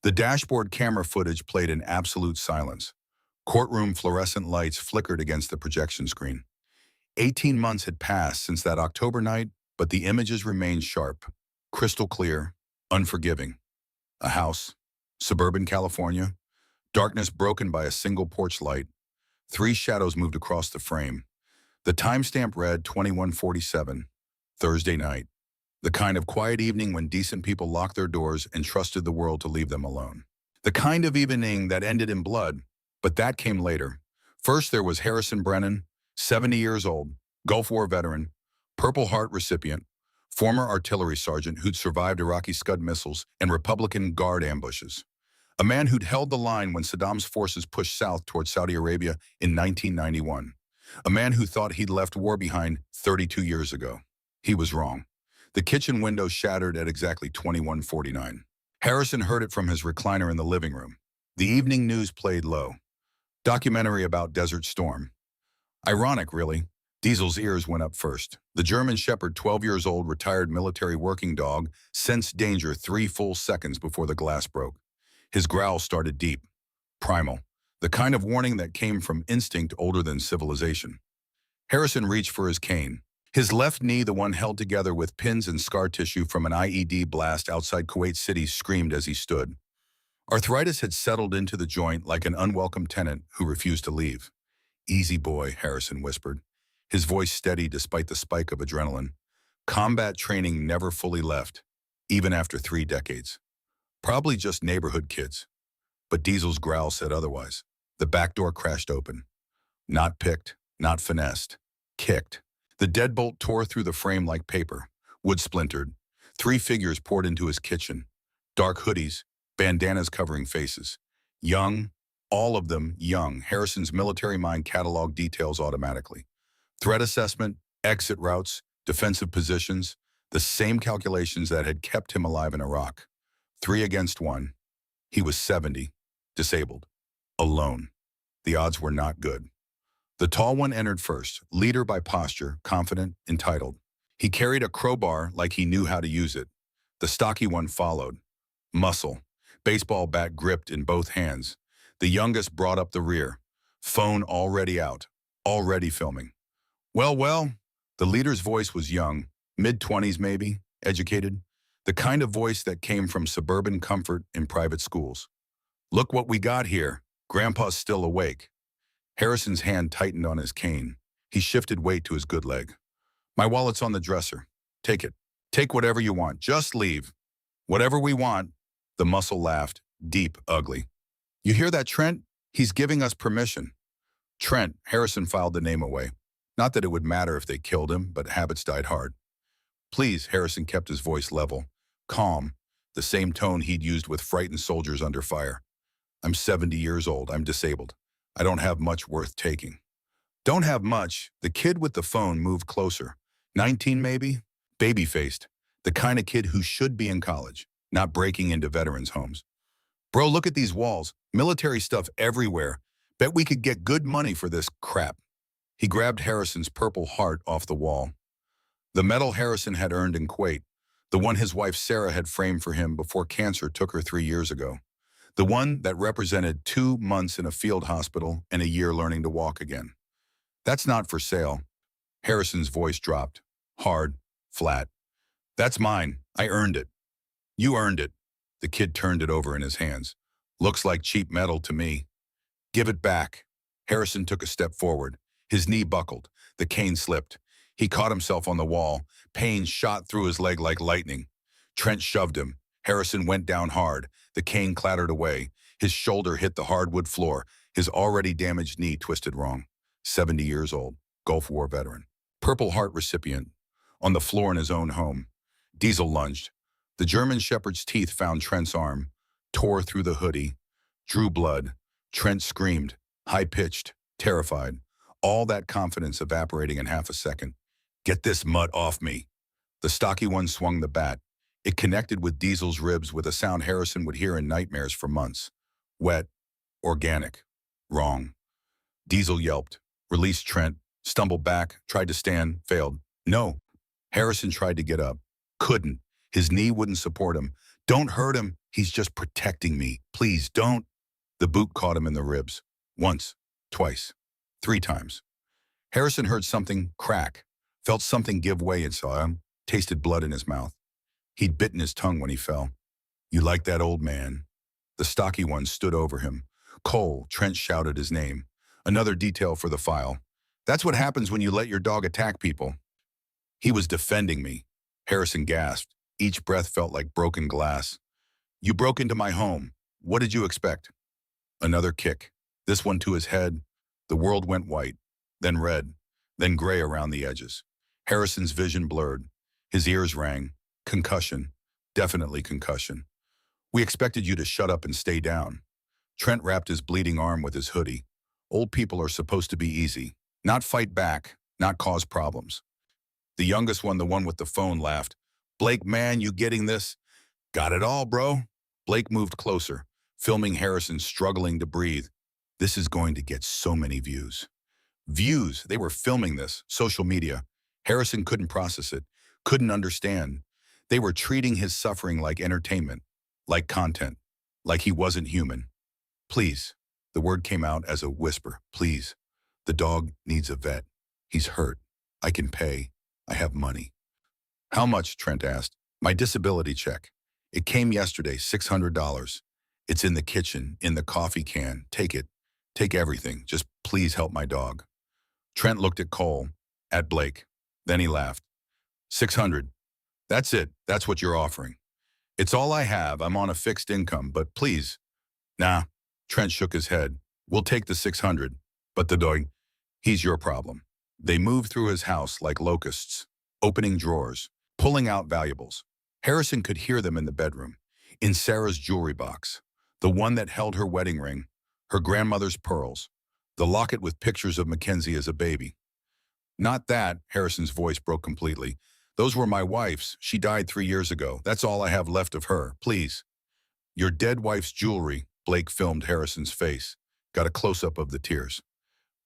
The dashboard camera footage played in absolute silence. Courtroom fluorescent lights flickered against the projection screen. 18 months had passed since that October night, but the images remained sharp, crystal clear, unforgiving. A house, suburban California, darkness broken by a single porch light. Three shadows moved across the frame. The timestamp read 21:47, Thursday night. The kind of quiet evening when decent people locked their doors and trusted the world to leave them alone. The kind of evening that ended in blood, but that came later. First there was Harrison Brennan, 70 years old, Gulf War veteran, Purple Heart recipient, former artillery sergeant who'd survived Iraqi Scud missiles and Republican Guard ambushes. A man who'd held the line when Saddam's forces pushed south toward Saudi Arabia in 1991. A man who thought he'd left war behind 32 years ago. He was wrong. The kitchen window shattered at exactly 21:49. Harrison heard it from his recliner in the living room. The evening news played low. Documentary about Desert Storm. Ironic, really. Diesel's ears went up first. The German Shepherd, 12 years old, retired military working dog, sensed danger 3 full seconds before the glass broke. His growl started deep, primal, the kind of warning that came from instinct older than civilization. Harrison reached for his cane. His left knee, the one held together with pins and scar tissue from an IED blast outside Kuwait City, screamed as he stood. Arthritis had settled into the joint like an unwelcome tenant who refused to leave. "Easy, boy," Harrison whispered, his voice steady despite the spike of adrenaline. Combat training never fully left, even after 3 decades. Probably just neighborhood kids. But Diesel's growl said otherwise. The back door crashed open. Not picked, not finessed. Kicked. The deadbolt tore through the frame like paper. Wood splintered. 3 figures poured into his kitchen. Dark hoodies, bandanas covering faces. Young, all of them young. Harrison's military mind cataloged details automatically. Threat assessment, exit routes, defensive positions, the same calculations that had kept him alive in Iraq. 3 against 1. He was 70, disabled, alone. The odds were not good. The tall one entered first, leader by posture, confident, entitled. He carried a crowbar like he knew how to use it. The stocky one followed. Muscle, baseball bat gripped in both hands. The youngest brought up the rear. Phone already out, already filming. Well, the leader's voice was young, mid-20s maybe, educated. The kind of voice that came from suburban comfort in private schools. "Look what we got here. Grandpa's still awake." Harrison's hand tightened on his cane. He shifted weight to his good leg. "My wallet's on the dresser. Take it. Take whatever you want. Just leave." "Whatever we want." The muscle laughed, deep, ugly. "You hear that, Trent? He's giving us permission." Trent, Harrison filed the name away. Not that it would matter if they killed him, but habits died hard. "Please," Harrison kept his voice level, calm, the same tone he'd used with frightened soldiers under fire. "I'm 70 years old. I'm disabled. I don't have much worth taking." "Don't have much." The kid with the phone moved closer. 19 maybe? Baby-faced. The kind of kid who should be in college, not breaking into veterans' homes. "Bro, look at these walls. Military stuff everywhere. Bet we could get good money for this crap." He grabbed Harrison's Purple Heart off the wall. The medal Harrison had earned in Kuwait. The one his wife Sarah had framed for him before cancer took her 3 years ago. The one that represented 2 months in a field hospital and a year learning to walk again. "That's not for sale." Harrison's voice dropped, hard, flat. "That's mine. I earned it." "You earned it." The kid turned it over in his hands. "Looks like cheap metal to me." "Give it back." Harrison took a step forward. His knee buckled. The cane slipped. He caught himself on the wall. Pain shot through his leg like lightning. Trent shoved him. Harrison went down hard. The cane clattered away. His shoulder hit the hardwood floor. His already damaged knee twisted wrong. 70 years old. Gulf War veteran. Purple Heart recipient. On the floor in his own home. Diesel lunged. The German Shepherd's teeth found Trent's arm. Tore through the hoodie. Drew blood. Trent screamed. High-pitched. Terrified. All that confidence evaporating in half a second. "Get this mutt off me." The stocky one swung the bat. It connected with Diesel's ribs with a sound Harrison would hear in nightmares for months. Wet. Organic. Wrong. Diesel yelped. Released Trent. Stumbled back. Tried to stand. Failed. "No." Harrison tried to get up. Couldn't. His knee wouldn't support him. "Don't hurt him." He's just protecting me. Please don't. The boot caught him in the ribs. Once, twice, three times. Harrison heard something crack, felt something give way inside him, tasted blood in his mouth. He'd bitten his tongue when he fell. You like that, old man? The stocky one stood over him. Cole, Trent shouted his name. Another detail for the file. That's what happens when you let your dog attack people. He was defending me. Harrison gasped. Each breath felt like broken glass. You broke into my home. What did you expect? Another kick. This one to his head. The world went white, then red, then gray around the edges. Harrison's vision blurred. His ears rang. Concussion. Definitely concussion. We expected you to shut up and stay down. Trent wrapped his bleeding arm with his hoodie. Old people are supposed to be easy. Not fight back, not cause problems. The youngest one, the one with the phone, laughed. Blake, man, you getting this? Got it all, bro. Blake moved closer, filming Harrison struggling to breathe. This is going to get so many views. Views, they were filming this, social media. Harrison couldn't process it, couldn't understand. They were treating his suffering like entertainment, like content, like he wasn't human. Please, the word came out as a whisper, please. The dog needs a vet. He's hurt. I can pay. I have money. How much? Trent asked. My disability check. It came yesterday, $600. It's in the kitchen, in the coffee can. Take it. Take everything. Just please help my dog. Trent looked at Cole, at Blake. Then he laughed. 600. That's it. That's what you're offering. It's all I have. I'm on a fixed income, but please. Nah. Trent shook his head. We'll take the 600. But the dog, he's your problem. They moved through his house like locusts, opening drawers, pulling out valuables. Harrison could hear them in the bedroom, in Sarah's jewelry box, the one that held her wedding ring, her grandmother's pearls, the locket with pictures of Mackenzie as a baby. Not that, Harrison's voice broke completely. Those were my wife's. She died 3 years ago. That's all I have left of her. Please. Your dead wife's jewelry, Blake filmed Harrison's face, got a close-up of the tears.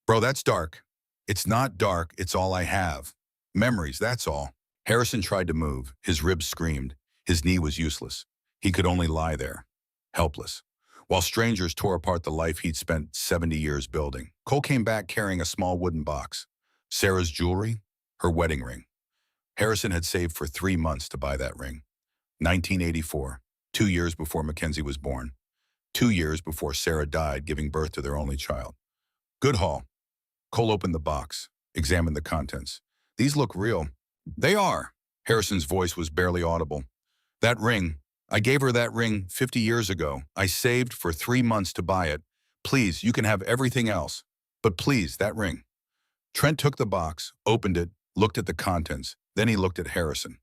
Bro, that's dark. It's not dark, it's all I have. Memories, that's all. Harrison tried to move. His ribs screamed. His knee was useless. He could only lie there, helpless, while strangers tore apart the life he'd spent 70 years building. Cole came back carrying a small wooden box. Sarah's jewelry, her wedding ring. Harrison had saved for 3 months to buy that ring. 1984, 2 years before Mackenzie was born. 2 years before Sarah died, giving birth to their only child. Good haul. Cole opened the box, examined the contents. These look real. They are. Harrison's voice was barely audible. That ring, I gave her that ring 50 years ago. I saved for 3 months to buy it. Please, you can have everything else. But please, that ring. Trent took the box, opened it, looked at the contents. Then he looked at Harrison.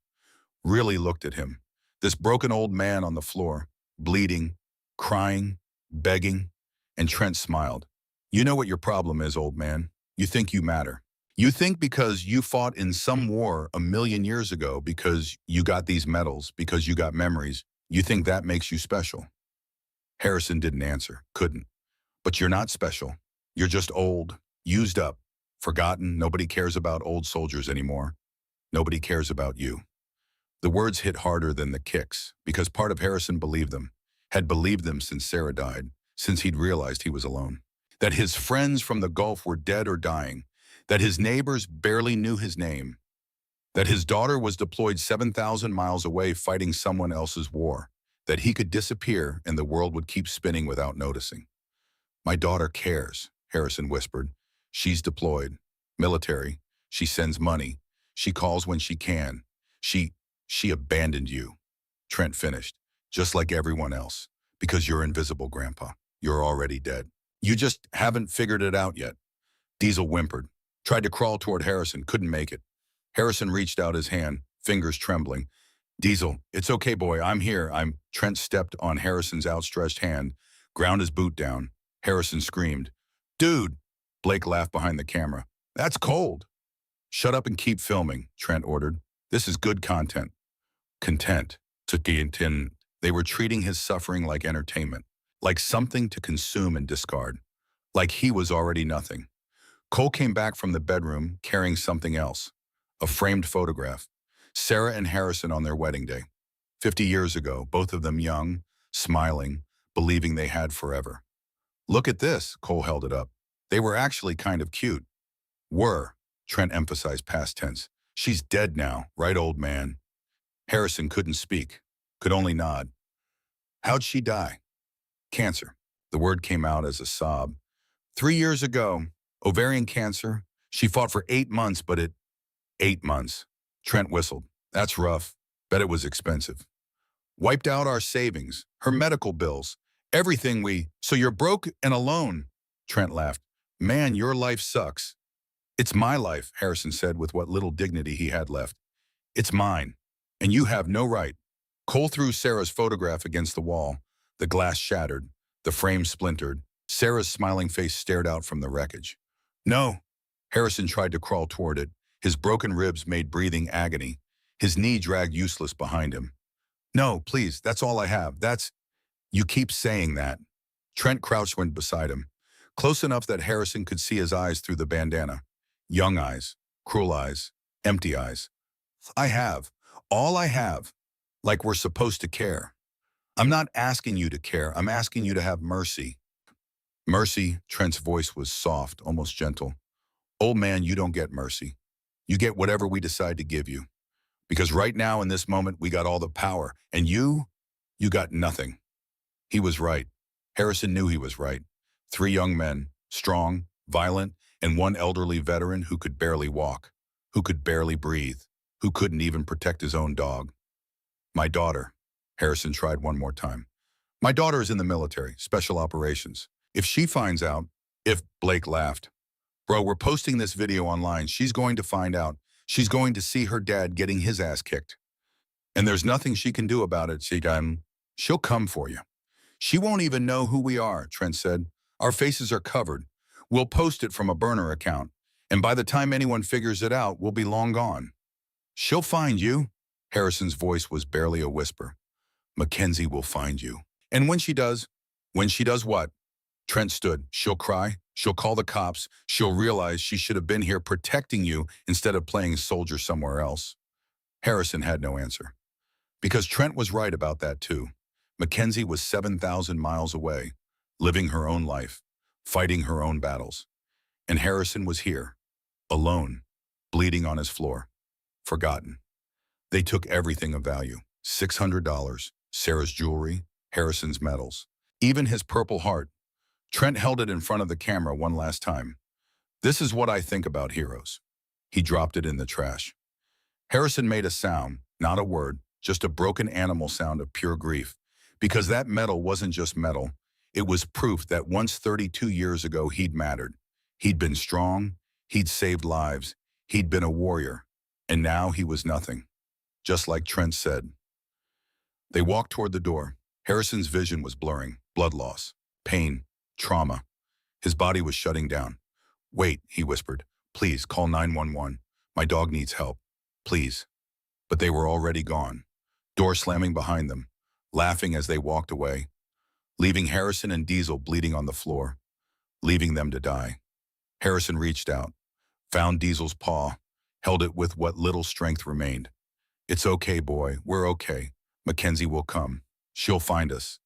Really looked at him. This broken old man on the floor, bleeding, crying, begging. And Trent smiled. You know what your problem is, old man. You think you matter. You think because you fought in some war 1,000,000 years ago, because you got these medals, because you got memories, you think that makes you special. Harrison didn't answer, couldn't. But you're not special. You're just old, used up, forgotten. Nobody cares about old soldiers anymore. Nobody cares about you. The words hit harder than the kicks, because part of Harrison believed them, had believed them since Sarah died, since he'd realized he was alone. That his friends from the Gulf were dead or dying, that his neighbors barely knew his name, that his daughter was deployed 7,000 miles away fighting someone else's war, that he could disappear and the world would keep spinning without noticing. My daughter cares, Harrison whispered. She's deployed, military, she sends money, she calls when she can. She abandoned you. Trent finished, just like everyone else, because you're invisible, Grandpa. You're already dead. You just haven't figured it out yet. Diesel whimpered, tried to crawl toward Harrison, couldn't make it. Harrison reached out his hand, fingers trembling. Diesel, it's okay, boy, I'm here. Trent stepped on Harrison's outstretched hand, ground his boot down. Harrison screamed, Dude! Blake laughed behind the camera. That's cold. Shut up and keep filming, Trent ordered. This is good content. Content. They were treating his suffering like entertainment, like something to consume and discard, like he was already nothing. Cole came back from the bedroom carrying something else, a framed photograph. Sarah and Harrison on their wedding day. 50 years ago, both of them young, smiling, believing they had forever. Look at this, Cole held it up. They were actually kind of cute. Were, Trent emphasized past tense. She's dead now, right, old man? Harrison couldn't speak, could only nod. How'd she die? Cancer. The word came out as a sob. 3 years ago, ovarian cancer. She fought for 8 months, but 8 months. Trent whistled. That's rough. Bet it was expensive. Wiped out our savings, her medical bills, everything So you're broke and alone. Trent laughed. Man, your life sucks. It's my life, Harrison said with what little dignity he had left. It's mine, and you have no right. Cole threw Sarah's photograph against the wall. The glass shattered, the frame splintered. Sarah's smiling face stared out from the wreckage. No. Harrison tried to crawl toward it. His broken ribs made breathing agony. His knee dragged useless behind him. No, please, that's all I have. You keep saying that. Trent crouched beside him, close enough that Harrison could see his eyes through the bandana. Young eyes, cruel eyes, empty eyes. I have. All I have. Like we're supposed to care. I'm not asking you to care. I'm asking you to have mercy. Mercy, Trent's voice was soft, almost gentle. Old man, you don't get mercy. You get whatever we decide to give you. Because right now, in this moment, we got all the power. And you got nothing. He was right. Harrison knew he was right. 3 young men, strong, violent, and 1 elderly veteran who could barely walk, who could barely breathe, who couldn't even protect his own dog. My daughter, Harrison tried one more time. My daughter is in the military, special operations. If she finds out, Blake laughed. Bro, we're posting this video online. She's going to find out. She's going to see her dad getting his ass kicked. And there's nothing she can do about it, she'll come for you. She won't even know who we are, Trent said. Our faces are covered. We'll post it from a burner account. And by the time anyone figures it out, we'll be long gone. She'll find you. Harrison's voice was barely a whisper. Mackenzie will find you. And when she does what? Trent stood. She'll cry. She'll call the cops. She'll realize she should have been here protecting you instead of playing soldier somewhere else. Harrison had no answer. Because Trent was right about that too. Mackenzie was 7,000 miles away, living her own life, fighting her own battles. And Harrison was here, alone, bleeding on his floor, forgotten. They took everything of value, $600, Sarah's jewelry, Harrison's medals, even his Purple Heart. Trent held it in front of the camera one last time. This is what I think about heroes. He dropped it in the trash. Harrison made a sound, not a word, just a broken animal sound of pure grief. Because that medal wasn't just metal. It was proof that once 32 years ago he'd mattered. He'd been strong. He'd saved lives. He'd been a warrior. And now he was nothing. Just like Trent said. They walked toward the door. Harrison's vision was blurring. Blood loss. Pain. Trauma. His body was shutting down. Wait, he whispered. Please, call 911. My dog needs help. Please. But they were already gone. Door slamming behind them. Laughing as they walked away. Leaving Harrison and Diesel bleeding on the floor. Leaving them to die. Harrison reached out. Found Diesel's paw. Held it with what little strength remained. It's okay, boy. We're okay. Mackenzie will come. She'll find us.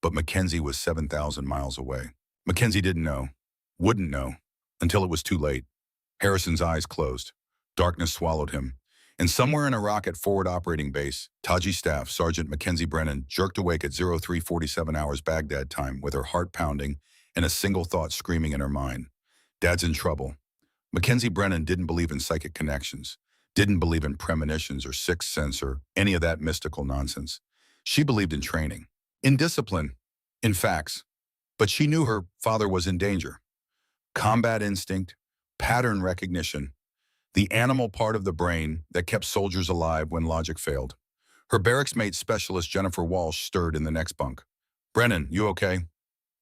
But Mackenzie was 7,000 miles away. Mackenzie didn't know. Wouldn't know. Until it was too late. Harrison's eyes closed. Darkness swallowed him. And somewhere in Iraq at Forward Operating Base, Taji Staff Sergeant Mackenzie Brennan jerked awake at 03:47 hours Baghdad time with her heart pounding and a single thought screaming in her mind. Dad's in trouble. Mackenzie Brennan didn't believe in psychic connections, didn't believe in premonitions or sixth sense or any of that mystical nonsense. She believed in training, in discipline, in facts. But she knew her father was in danger. Combat instinct, pattern recognition, the animal part of the brain that kept soldiers alive when logic failed. Her barracks mate specialist Jennifer Walsh stirred in the next bunk. Brennan, you okay?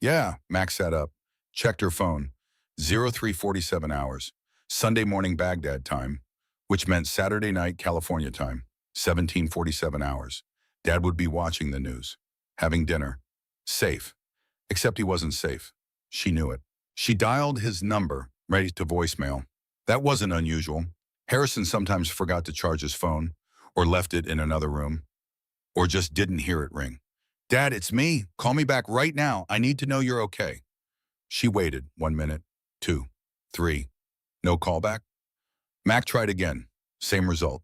Yeah, Max sat up, checked her phone. 03:47 hours, Sunday morning Baghdad time, which meant Saturday night California time, 17:47 hours. Dad would be watching the news, having dinner. Safe. Except he wasn't safe. She knew it. She dialed his number, right to voicemail. That wasn't unusual. Harrison sometimes forgot to charge his phone, or left it in another room, or just didn't hear it ring. Dad, it's me. Call me back right now. I need to know you're okay. She waited 1 minute, 2, 3. No callback? Mac tried again. Same result.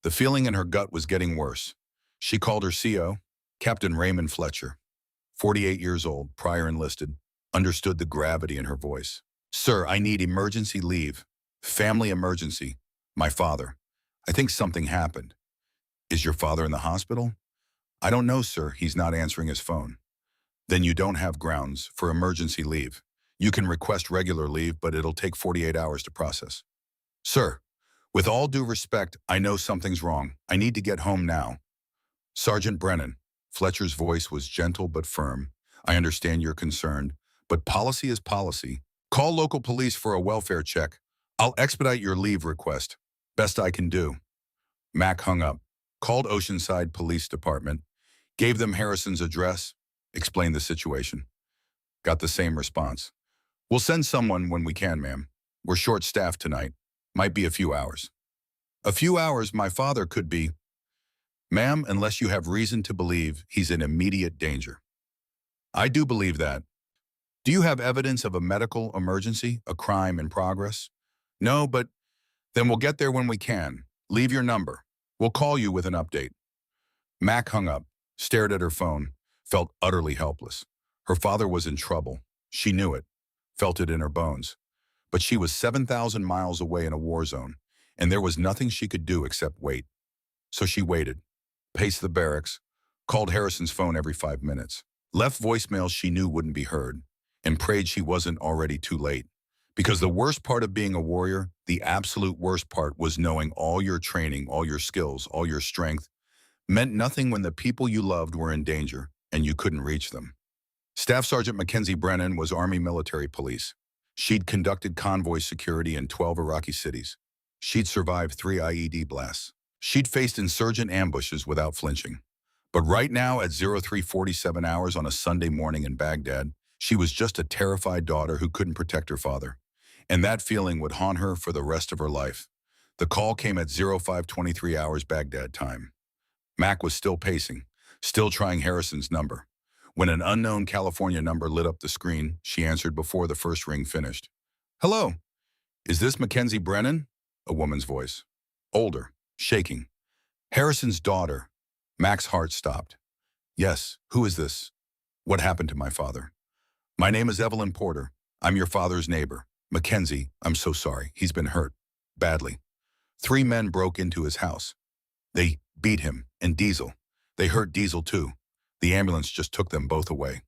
The feeling in her gut was getting worse. She called her CO, Captain Raymond Fletcher, 48 years old, prior enlisted, understood the gravity in her voice. Sir, I need emergency leave. Family emergency. My father. I think something happened. Is your father in the hospital? I don't know, sir. He's not answering his phone. Then you don't have grounds for emergency leave. You can request regular leave, but it'll take 48 hours to process. Sir, with all due respect, I know something's wrong. I need to get home now. Sergeant Brennan. Fletcher's voice was gentle but firm. I understand you're concerned, but policy is policy. Call local police for a welfare check. I'll expedite your leave request. Best I can do. Mac hung up, called Oceanside Police Department, gave them Harrison's address, explained the situation. Got the same response. We'll send someone when we can, ma'am. We're short-staffed tonight. Might be a few hours. A few hours, my father could be. Ma'am, unless you have reason to believe he's in immediate danger. I do believe that. Do you have evidence of a medical emergency, a crime in progress? No, but then we'll get there when we can. Leave your number. We'll call you with an update. Mac hung up, stared at her phone, felt utterly helpless. Her father was in trouble. She knew it, felt it in her bones. But she was 7,000 miles away in a war zone, and there was nothing she could do except wait. So she waited, paced the barracks, called Harrison's phone every 5 minutes, left voicemails she knew wouldn't be heard, and prayed she wasn't already too late. Because the worst part of being a warrior, the absolute worst part, was knowing all your training, all your skills, all your strength, meant nothing when the people you loved were in danger and you couldn't reach them. Staff Sergeant Mackenzie Brennan was Army Military Police. She'd conducted convoy security in 12 Iraqi cities. She'd survived 3 IED blasts. She'd faced insurgent ambushes without flinching. But right now, at 0347 hours on a Sunday morning in Baghdad, she was just a terrified daughter who couldn't protect her father. And that feeling would haunt her for the rest of her life. The call came at 0523 hours Baghdad time. Mac was still pacing, still trying Harrison's number. When an unknown California number lit up the screen, she answered before the first ring finished. Hello, is this Mackenzie Brennan? A woman's voice. Older, shaking. Harrison's daughter. Mac's heart stopped. Yes, who is this? What happened to my father? My name is Evelyn Porter. I'm your father's neighbor. Mackenzie, I'm so sorry. He's been hurt. Badly. 3 men broke into his house. They beat him and Diesel. They hurt Diesel too. The ambulance just took them both away.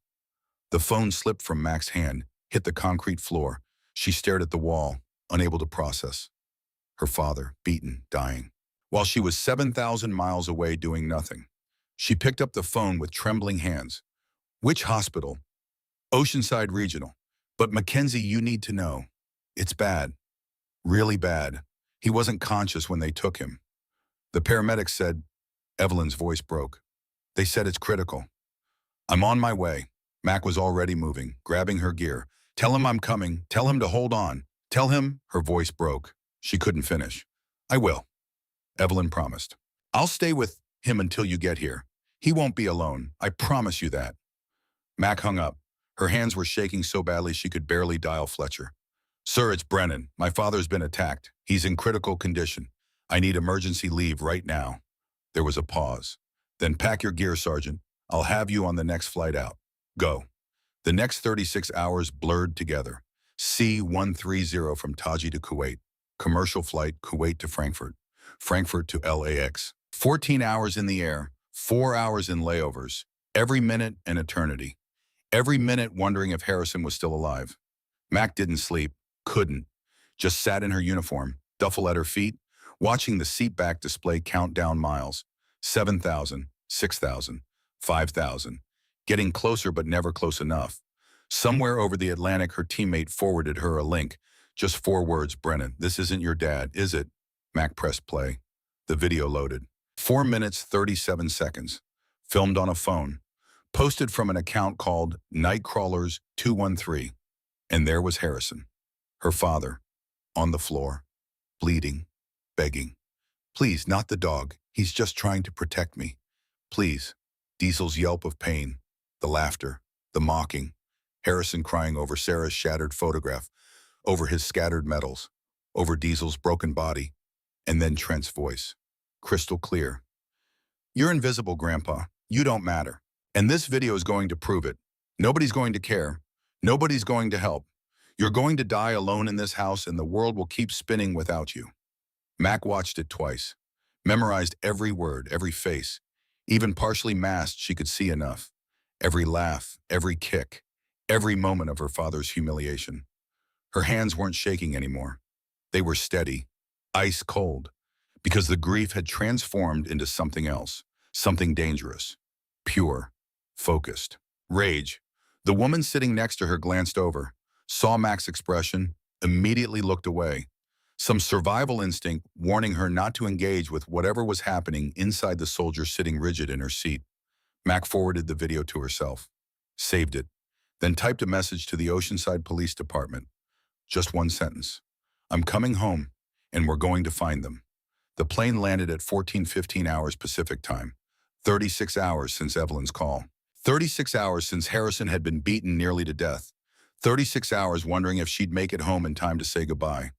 The phone slipped from Mac's hand, hit the concrete floor. She stared at the wall, unable to process. Her father, beaten, dying. While she was 7,000 miles away doing nothing. She picked up the phone with trembling hands. Which hospital? Oceanside Regional. But Mackenzie, you need to know. It's bad. Really bad. He wasn't conscious when they took him. The paramedics said. Evelyn's voice broke. They said it's critical. I'm on my way. Mac was already moving, grabbing her gear. Tell him I'm coming. Tell him to hold on. Tell him. Her voice broke. She couldn't finish. I will. Evelyn promised. I'll stay with him until you get here. He won't be alone. I promise you that. Mac hung up. Her hands were shaking so badly she could barely dial Fletcher. Sir, it's Brennan. My father's been attacked. He's in critical condition. I need emergency leave right now. There was a pause. Then pack your gear, Sergeant. I'll have you on the next flight out. Go. The next 36 hours blurred together. C-130 from Taji to Kuwait. Commercial flight, Kuwait to Frankfurt. Frankfurt to LAX. 14 hours in the air, 4 hours in layovers. Every minute an eternity. Every minute wondering if Harrison was still alive. Mac didn't sleep, couldn't. Just sat in her uniform, duffel at her feet, watching the seatback display count down miles. 7,000, 6,000, 5,000. Getting closer but never close enough. Somewhere over the Atlantic, her teammate forwarded her a link. Just 4 words, Brennan, this isn't your dad, is it? Mac pressed play. The video loaded. 4 minutes, 37 seconds. Filmed on a phone. Posted from an account called Nightcrawlers 213. And there was Harrison, her father, on the floor, bleeding, begging. Please, not the dog. He's just trying to protect me. Please. Diesel's yelp of pain, the laughter, the mocking, Harrison crying over Sarah's shattered photograph, over his scattered medals, over Diesel's broken body, and then Trent's voice, crystal clear. "You're invisible, Grandpa. You don't matter. And this video is going to prove it. Nobody's going to care. Nobody's going to help. You're going to die alone in this house and the world will keep spinning without you." Mac watched it twice, memorized every word, every face. Even partially masked, she could see enough. Every laugh, every kick, every moment of her father's humiliation. Her hands weren't shaking anymore. They were steady, ice cold, because the grief had transformed into something else, something dangerous, pure, focused. Rage. The woman sitting next to her glanced over, saw Mac's expression, immediately looked away. Some survival instinct warning her not to engage with whatever was happening inside the soldier sitting rigid in her seat. Mac forwarded the video to herself, saved it, then typed a message to the Oceanside Police Department. Just one sentence. "I'm coming home, and we're going to find them." The plane landed at 14:15 hours Pacific time, 36 hours since Evelyn's call. 36 hours since Harrison had been beaten nearly to death. 36 hours wondering if she'd make it home in time to say goodbye.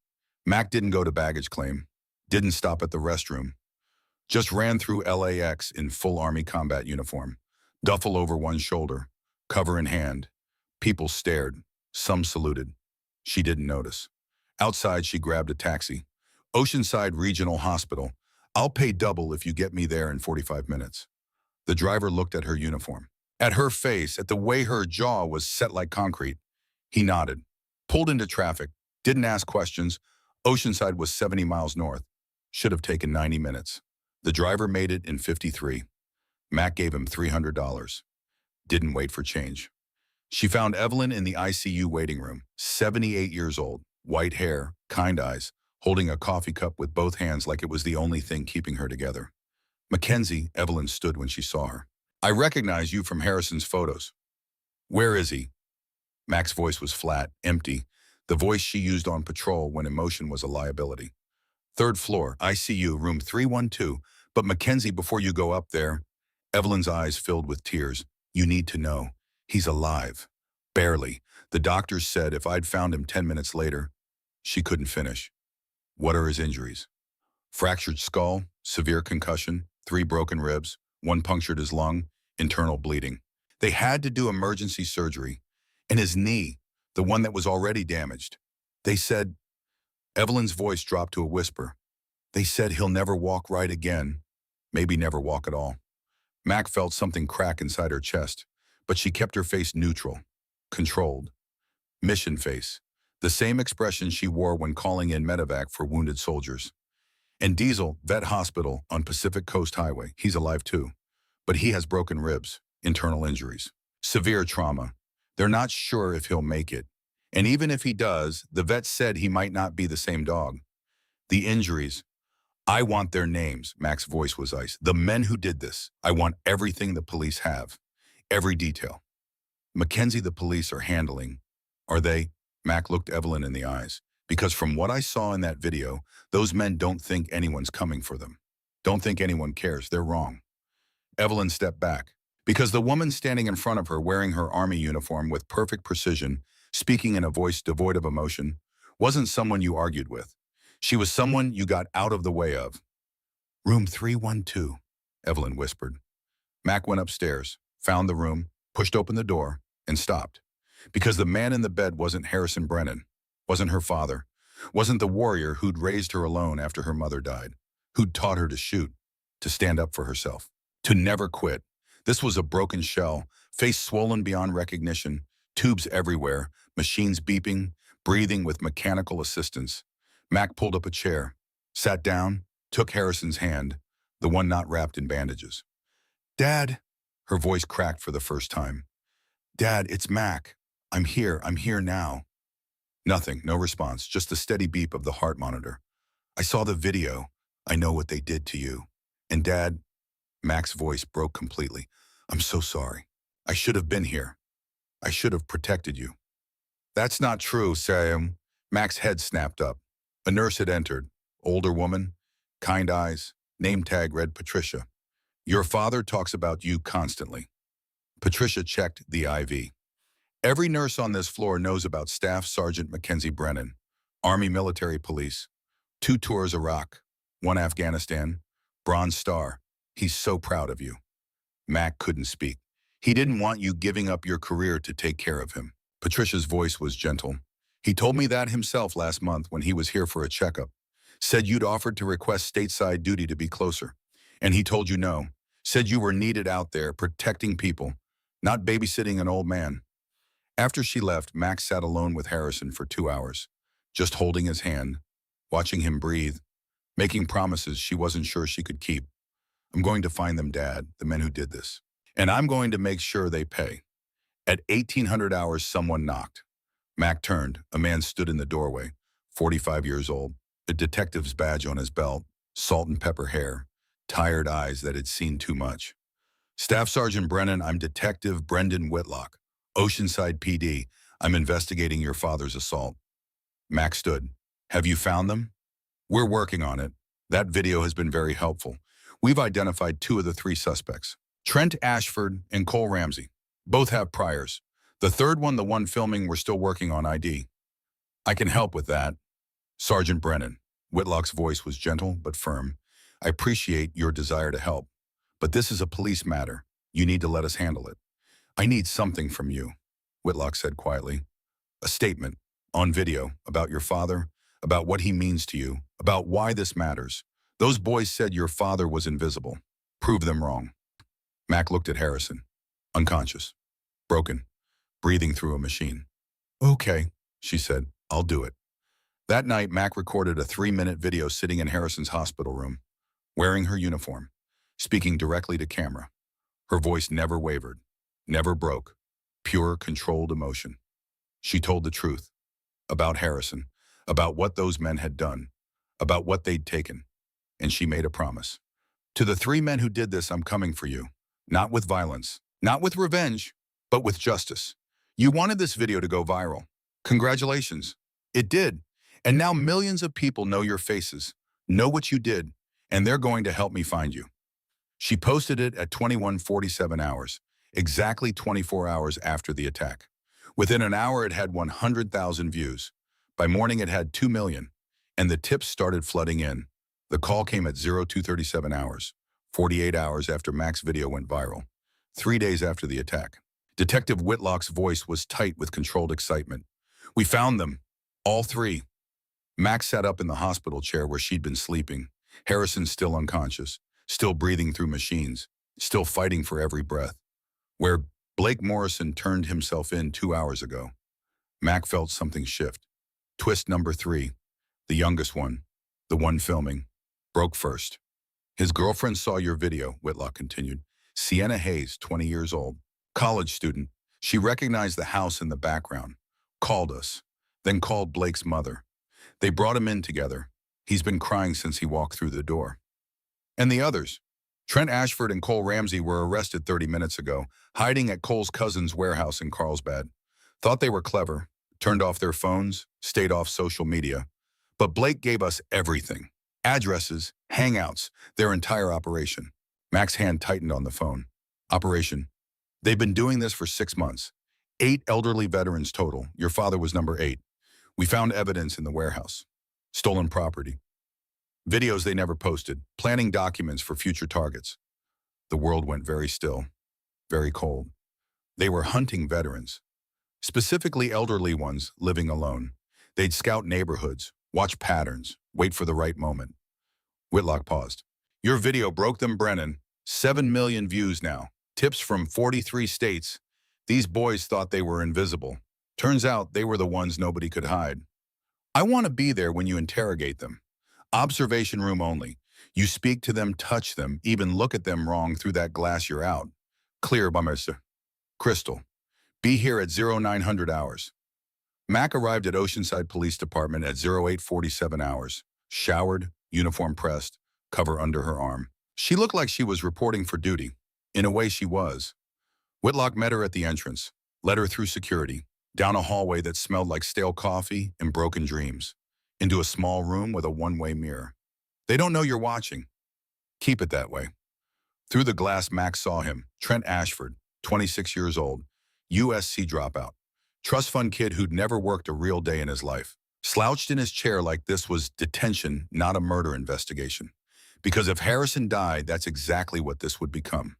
Mac didn't go to baggage claim, didn't stop at the restroom, just ran through LAX in full Army combat uniform, duffel over one shoulder, cover in hand. People stared, some saluted. She didn't notice. Outside, she grabbed a taxi. "Oceanside Regional Hospital. I'll pay double if you get me there in 45 minutes. The driver looked at her uniform, at her face, at the way her jaw was set like concrete. He nodded, pulled into traffic, didn't ask questions. Oceanside was 70 miles north. Should have taken 90 minutes. The driver made it in 53. Mac gave him $300. Didn't wait for change. She found Evelyn in the ICU waiting room, 78 years old, white hair, kind eyes, holding a coffee cup with both hands like it was the only thing keeping her together. "Mackenzie," Evelyn stood when she saw her. "I recognize you from Harrison's photos." "Where is he?" Mac's voice was flat, empty, the voice she used on patrol when emotion was a liability. "Third floor, ICU, room 312. But Mackenzie, before you go up there..." Evelyn's eyes filled with tears. "You need to know. He's alive. Barely. The doctors said if I'd found him 10 minutes later..." She couldn't finish. "What are his injuries?" "Fractured skull, severe concussion, 3 broken ribs, 1 punctured his lung, internal bleeding. They had to do emergency surgery. And his knee, the one that was already damaged. They said..." Evelyn's voice dropped to a whisper. "They said he'll never walk right again. Maybe never walk at all." Mac felt something crack inside her chest, but she kept her face neutral, controlled. Mission face, the same expression she wore when calling in medevac for wounded soldiers. "And Diesel, vet hospital on Pacific Coast Highway. He's alive too. But he has broken ribs, internal injuries, severe trauma. They're not sure if he'll make it. And even if he does, the vet said he might not be the same dog. The injuries. I want their names." Mac's voice was ice. "The men who did this. I want everything the police have. Every detail." "Mackenzie, the police are handling. Are they?" Mac looked Evelyn in the eyes. "Because from what I saw in that video, those men don't think anyone's coming for them. Don't think anyone cares. They're wrong." Evelyn stepped back, because the woman standing in front of her wearing her Army uniform with perfect precision, speaking in a voice devoid of emotion, wasn't someone you argued with. She was someone you got out of the way of. "Room 312, Evelyn whispered. Mac went upstairs, found the room, pushed open the door, and stopped. Because the man in the bed wasn't Harrison Brennan, wasn't her father, wasn't the warrior who'd raised her alone after her mother died, who'd taught her to shoot, to stand up for herself, to never quit. This was a broken shell, face swollen beyond recognition, tubes everywhere, machines beeping, breathing with mechanical assistance. Mac pulled up a chair, sat down, took Harrison's hand, the one not wrapped in bandages. "Dad," her voice cracked for the first time. "Dad, it's Mac. I'm here now." Nothing, no response, just the steady beep of the heart monitor. "I saw the video. I know what they did to you. And Dad," Mac's voice broke completely. "I'm so sorry. I should have been here. I should have protected you." "That's not true, Sam." Mac's head snapped up. A nurse had entered, older woman, kind eyes, name tag read Patricia. Your father talks about you constantly. Patricia checked the IV. Every nurse on this floor knows about Staff Sergeant Mackenzie Brennan, Army Military Police, 2 tours Iraq, 1 Afghanistan, Bronze Star. He's so proud of you. Mac couldn't speak. He didn't want you giving up your career to take care of him. Patricia's voice was gentle. He told me that himself last month when he was here for a checkup. Said you'd offered to request stateside duty to be closer. And he told you no. Said you were needed out there protecting people, not babysitting an old man. After she left, Max sat alone with Harrison for 2 hours, just holding his hand, watching him breathe, making promises she wasn't sure she could keep. I'm going to find them, Dad, the men who did this. And I'm going to make sure they pay. At 1800 hours, someone knocked. Mac turned. A man stood in the doorway, 45 years old, a detective's badge on his belt, salt and pepper hair, tired eyes that had seen too much. Staff Sergeant Brennan, I'm Detective Brendan Whitlock, Oceanside PD. I'm investigating your father's assault. Mac stood. Have you found them? We're working on it. That video has been very helpful. We've identified 2 of the 3 suspects, Trent Ashford and Cole Ramsey. Both have priors. The third one, the one filming, we're still working on ID. I can help with that. Sergeant Brennan. Whitlock's voice was gentle but firm. I appreciate your desire to help, but this is a police matter. You need to let us handle it. I need something from you, Whitlock said quietly. A statement, on video, about your father, about what he means to you, about why this matters. Those boys said your father was invisible. Prove them wrong. Mac looked at Harrison, unconscious, broken, breathing through a machine. Okay, she said, I'll do it. That night, Mac recorded a 3-minute video sitting in Harrison's hospital room, wearing her uniform, speaking directly to camera. Her voice never wavered, never broke, pure, controlled emotion. She told the truth about Harrison, about what those men had done, about what they'd taken, and she made a promise. To the 3 men who did this, I'm coming for you, not with violence, not with revenge, but with justice. You wanted this video to go viral. Congratulations. It did. And now millions of people know your faces, know what you did, and they're going to help me find you. She posted it at 21:47 hours, exactly 24 hours after the attack. Within an hour, it had 100,000 views. By morning, it had 2 million, and the tips started flooding in. The call came at 02:37 hours, 48 hours after Mac's video went viral, 3 days after the attack. Detective Whitlock's voice was tight with controlled excitement. We found them, all 3. Mac sat up in the hospital chair where she'd been sleeping. Harrison still unconscious, still breathing through machines, still fighting for every breath. Where Blake Morrison turned himself in 2 hours ago, Mac felt something shift. Twist number 3, the youngest one, the one filming, broke first. His girlfriend saw your video, Whitlock continued. Sienna Hayes, 20 years old, college student. She recognized the house in the background, called us, then called Blake's mother. They brought him in together. He's been crying since he walked through the door. And the others. Trent Ashford and Cole Ramsey were arrested 30 minutes ago, hiding at Cole's cousin's warehouse in Carlsbad. Thought they were clever, turned off their phones, stayed off social media. But Blake gave us everything. Addresses, hangouts, their entire operation. Mac's hand tightened on the phone. Operation. They've been doing this for 6 months. 8 elderly veterans total. Your father was number 8. We found evidence in the warehouse. Stolen property. Videos they never posted. Planning documents for future targets. The world went very still, very cold. They were hunting veterans, specifically elderly ones living alone. They'd scout neighborhoods, watch patterns, wait for the right moment. Whitlock paused. Your video broke them, Brennan. 7 million views now. Tips from 43 states. These boys thought they were invisible. Turns out they were the ones nobody could hide. I want to be there when you interrogate them. Observation room only. You speak to them, touch them, even look at them wrong through that glass you're out. Clear, Mr. Crystal. Be here at 0900 hours. Mac arrived at Oceanside Police Department at 0847 hours. Showered, uniform pressed, cover under her arm. She looked like she was reporting for duty. In a way, she was. Whitlock met her at the entrance, led her through security, down a hallway that smelled like stale coffee and broken dreams, into a small room with a one-way mirror. They don't know you're watching. Keep it that way. Through the glass, Max saw him, Trent Ashford, 26 years old, USC dropout. Trust fund kid who'd never worked a real day in his life. Slouched in his chair like this was detention, not a murder investigation. Because if Harrison died, that's exactly what this would become.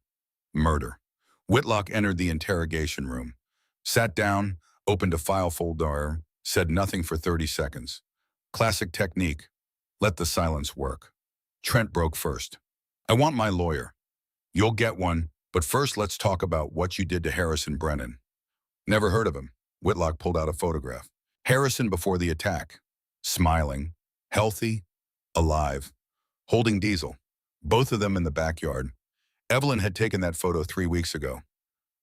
Murder. Whitlock entered the interrogation room, sat down, opened a file folder, said nothing for 30 seconds. Classic technique. Let the silence work. Trent broke first. I want my lawyer. You'll get one, but first let's talk about what you did to Harrison Brennan. Never heard of him. Whitlock pulled out a photograph. Harrison before the attack. Smiling, healthy, alive, holding Diesel. Both of them in the backyard. Evelyn had taken that photo 3 weeks ago.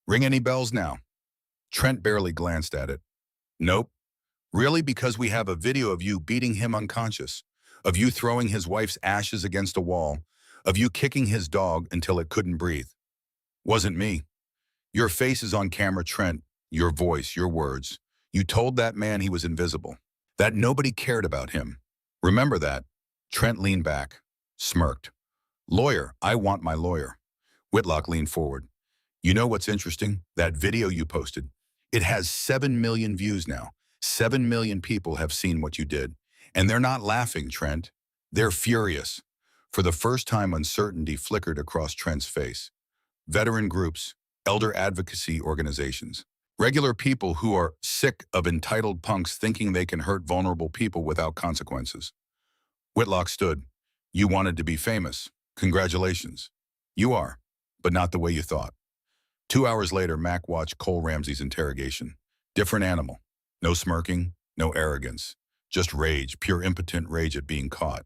Ring any bells now? Trent barely glanced at it. Nope. Really, because we have a video of you beating him unconscious, of you throwing his wife's ashes against a wall, of you kicking his dog until it couldn't breathe. Wasn't me. Your face is on camera, Trent. Your voice, your words. You told that man he was invisible, that nobody cared about him. Remember that? Trent leaned back, smirked. Lawyer, I want my lawyer. Whitlock leaned forward. You know what's interesting? That video you posted. It has 7 million views now. 7 million people have seen what you did. And they're not laughing, Trent. They're furious. For the first time, uncertainty flickered across Trent's face. Veteran groups, elder advocacy organizations, regular people who are sick of entitled punks thinking they can hurt vulnerable people without consequences. Whitlock stood. You wanted to be famous. Congratulations. You are, but not the way you thought. 2 hours later, Mac watched Cole Ramsey's interrogation. Different animal. No smirking, no arrogance. Just rage, pure impotent rage at being caught.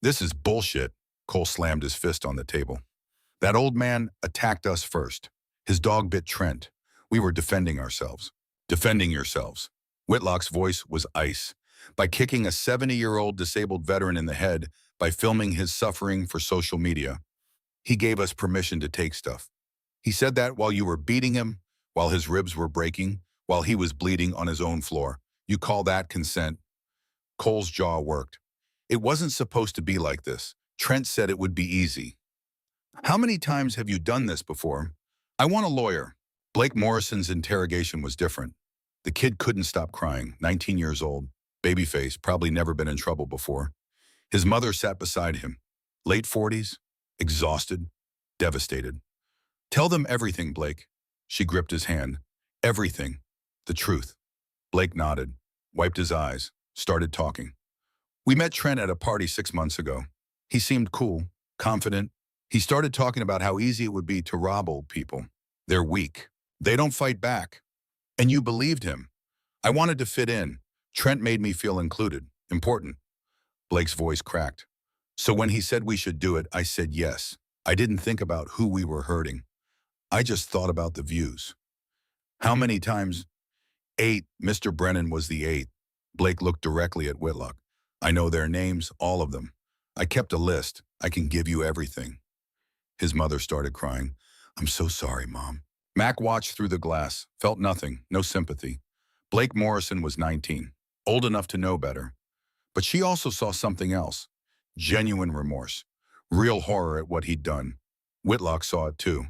This is bullshit. Cole slammed his fist on the table. That old man attacked us first. His dog bit Trent. We were defending ourselves. Defending yourselves. Whitlock's voice was ice. By kicking a 70-year-old disabled veteran in the head, by filming his suffering for social media, he gave us permission to take stuff. He said that while you were beating him, while his ribs were breaking, while he was bleeding on his own floor. You call that consent? Cole's jaw worked. It wasn't supposed to be like this. Trent said it would be easy. How many times have you done this before? I want a lawyer. Blake Morrison's interrogation was different. The kid couldn't stop crying, 19 years old, babyface, probably never been in trouble before. His mother sat beside him, late 40s, exhausted, devastated. Tell them everything, Blake. She gripped his hand. Everything. The truth. Blake nodded, wiped his eyes, started talking. We met Trent at a party 6 months ago. He seemed cool, confident. He started talking about how easy it would be to rob old people. They're weak. They don't fight back. And you believed him. I wanted to fit in. Trent made me feel included, important. Blake's voice cracked. So when he said we should do it, I said yes. I didn't think about who we were hurting. I just thought about the views. How many times? 8. Mr. Brennan was the 8th. Blake looked directly at Whitlock. I know their names, all of them. I kept a list. I can give you everything. His mother started crying. I'm so sorry, Mom. Mac watched through the glass, felt nothing, no sympathy. Blake Morrison was 19, old enough to know better. But she also saw something else. Genuine remorse. Real horror at what he'd done. Whitlock saw it too.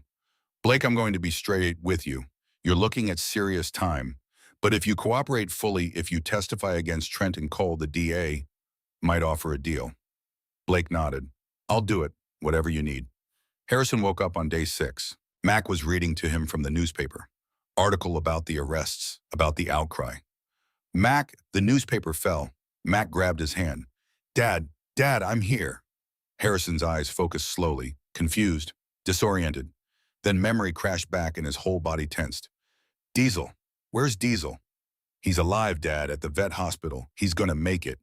Blake, I'm going to be straight with you. You're looking at serious time. But if you cooperate fully, if you testify against Trent and Cole, the DA might offer a deal. Blake nodded. I'll do it, whatever you need. Harrison woke up on day 6. Mac was reading to him from the newspaper. Article about the arrests, about the outcry. Mac, the newspaper fell. Mac grabbed his hand. Dad, I'm here. Harrison's eyes focused slowly, confused, disoriented. Then memory crashed back and his whole body tensed. Diesel. Where's Diesel? He's alive, Dad, at the vet hospital. He's gonna make it.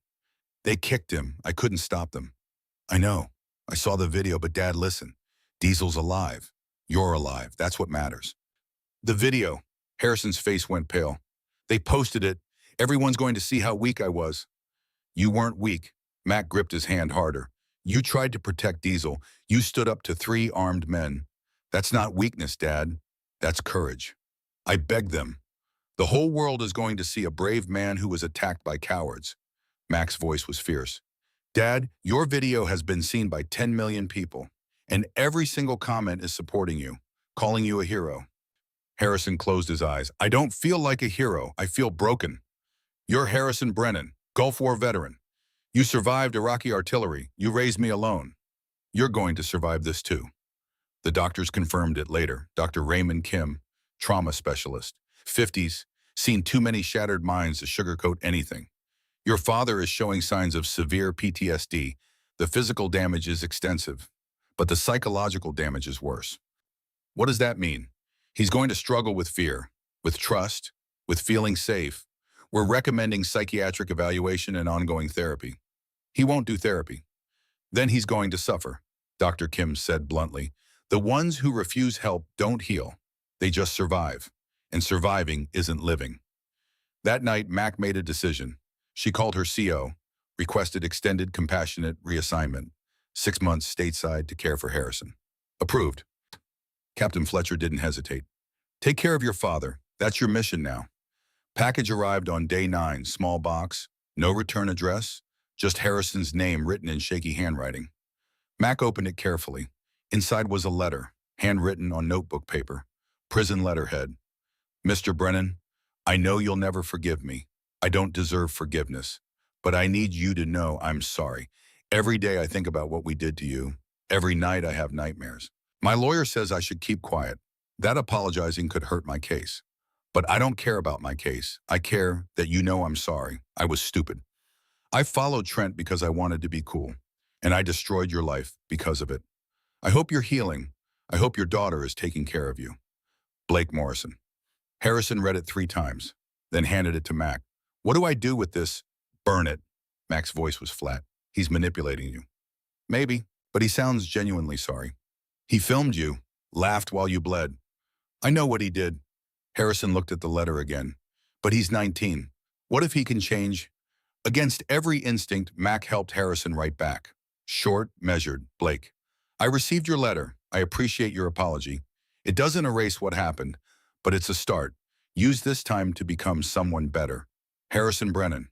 They kicked him. I couldn't stop them. I know. I saw the video, but Dad, listen. Diesel's alive. You're alive. That's what matters. The video. Harrison's face went pale. They posted it. Everyone's going to see how weak I was. You weren't weak. Mac gripped his hand harder. You tried to protect Diesel. You stood up to 3 armed men. That's not weakness, Dad. That's courage. I begged them. The whole world is going to see a brave man who was attacked by cowards. Mac's voice was fierce. Dad, your video has been seen by 10 million people. And every single comment is supporting you, calling you a hero. Harrison closed his eyes. I don't feel like a hero. I feel broken. You're Harrison Brennan, Gulf War veteran. You survived Iraqi artillery. You raised me alone. You're going to survive this too. The doctors confirmed it later. Dr. Raymond Kim, trauma specialist, 50s, seen too many shattered minds to sugarcoat anything. Your father is showing signs of severe PTSD. The physical damage is extensive, but the psychological damage is worse. What does that mean? He's going to struggle with fear, with trust, with feeling safe. We're recommending psychiatric evaluation and ongoing therapy. He won't do therapy. Then he's going to suffer, Dr. Kim said bluntly. The ones who refuse help don't heal. They just survive. And surviving isn't living. That night, Mac made a decision. She called her CO, requested extended compassionate reassignment, 6 months stateside to care for Harrison. Approved. Captain Fletcher didn't hesitate. Take care of your father. That's your mission now. Package arrived on day 9, small box, no return address, just Harrison's name written in shaky handwriting. Mac opened it carefully. Inside was a letter, handwritten on notebook paper, prison letterhead. Mr. Brennan, I know you'll never forgive me. I don't deserve forgiveness, but I need you to know I'm sorry. Every day I think about what we did to you. Every night I have nightmares. My lawyer says I should keep quiet. That apologizing could hurt my case. But I don't care about my case. I care that you know I'm sorry. I was stupid. I followed Trent because I wanted to be cool, and I destroyed your life because of it. I hope you're healing. I hope your daughter is taking care of you. Blake Morrison. Harrison read it 3 times, then handed it to Mac. What do I do with this? Burn it. Mac's voice was flat. He's manipulating you. Maybe, but he sounds genuinely sorry. He filmed you, laughed while you bled. I know what he did. Harrison looked at the letter again. But he's 19. What if he can change? Against every instinct, Mac helped Harrison write back. Short, measured, Blake. I received your letter. I appreciate your apology. It doesn't erase what happened, but it's a start. Use this time to become someone better. Harrison Brennan.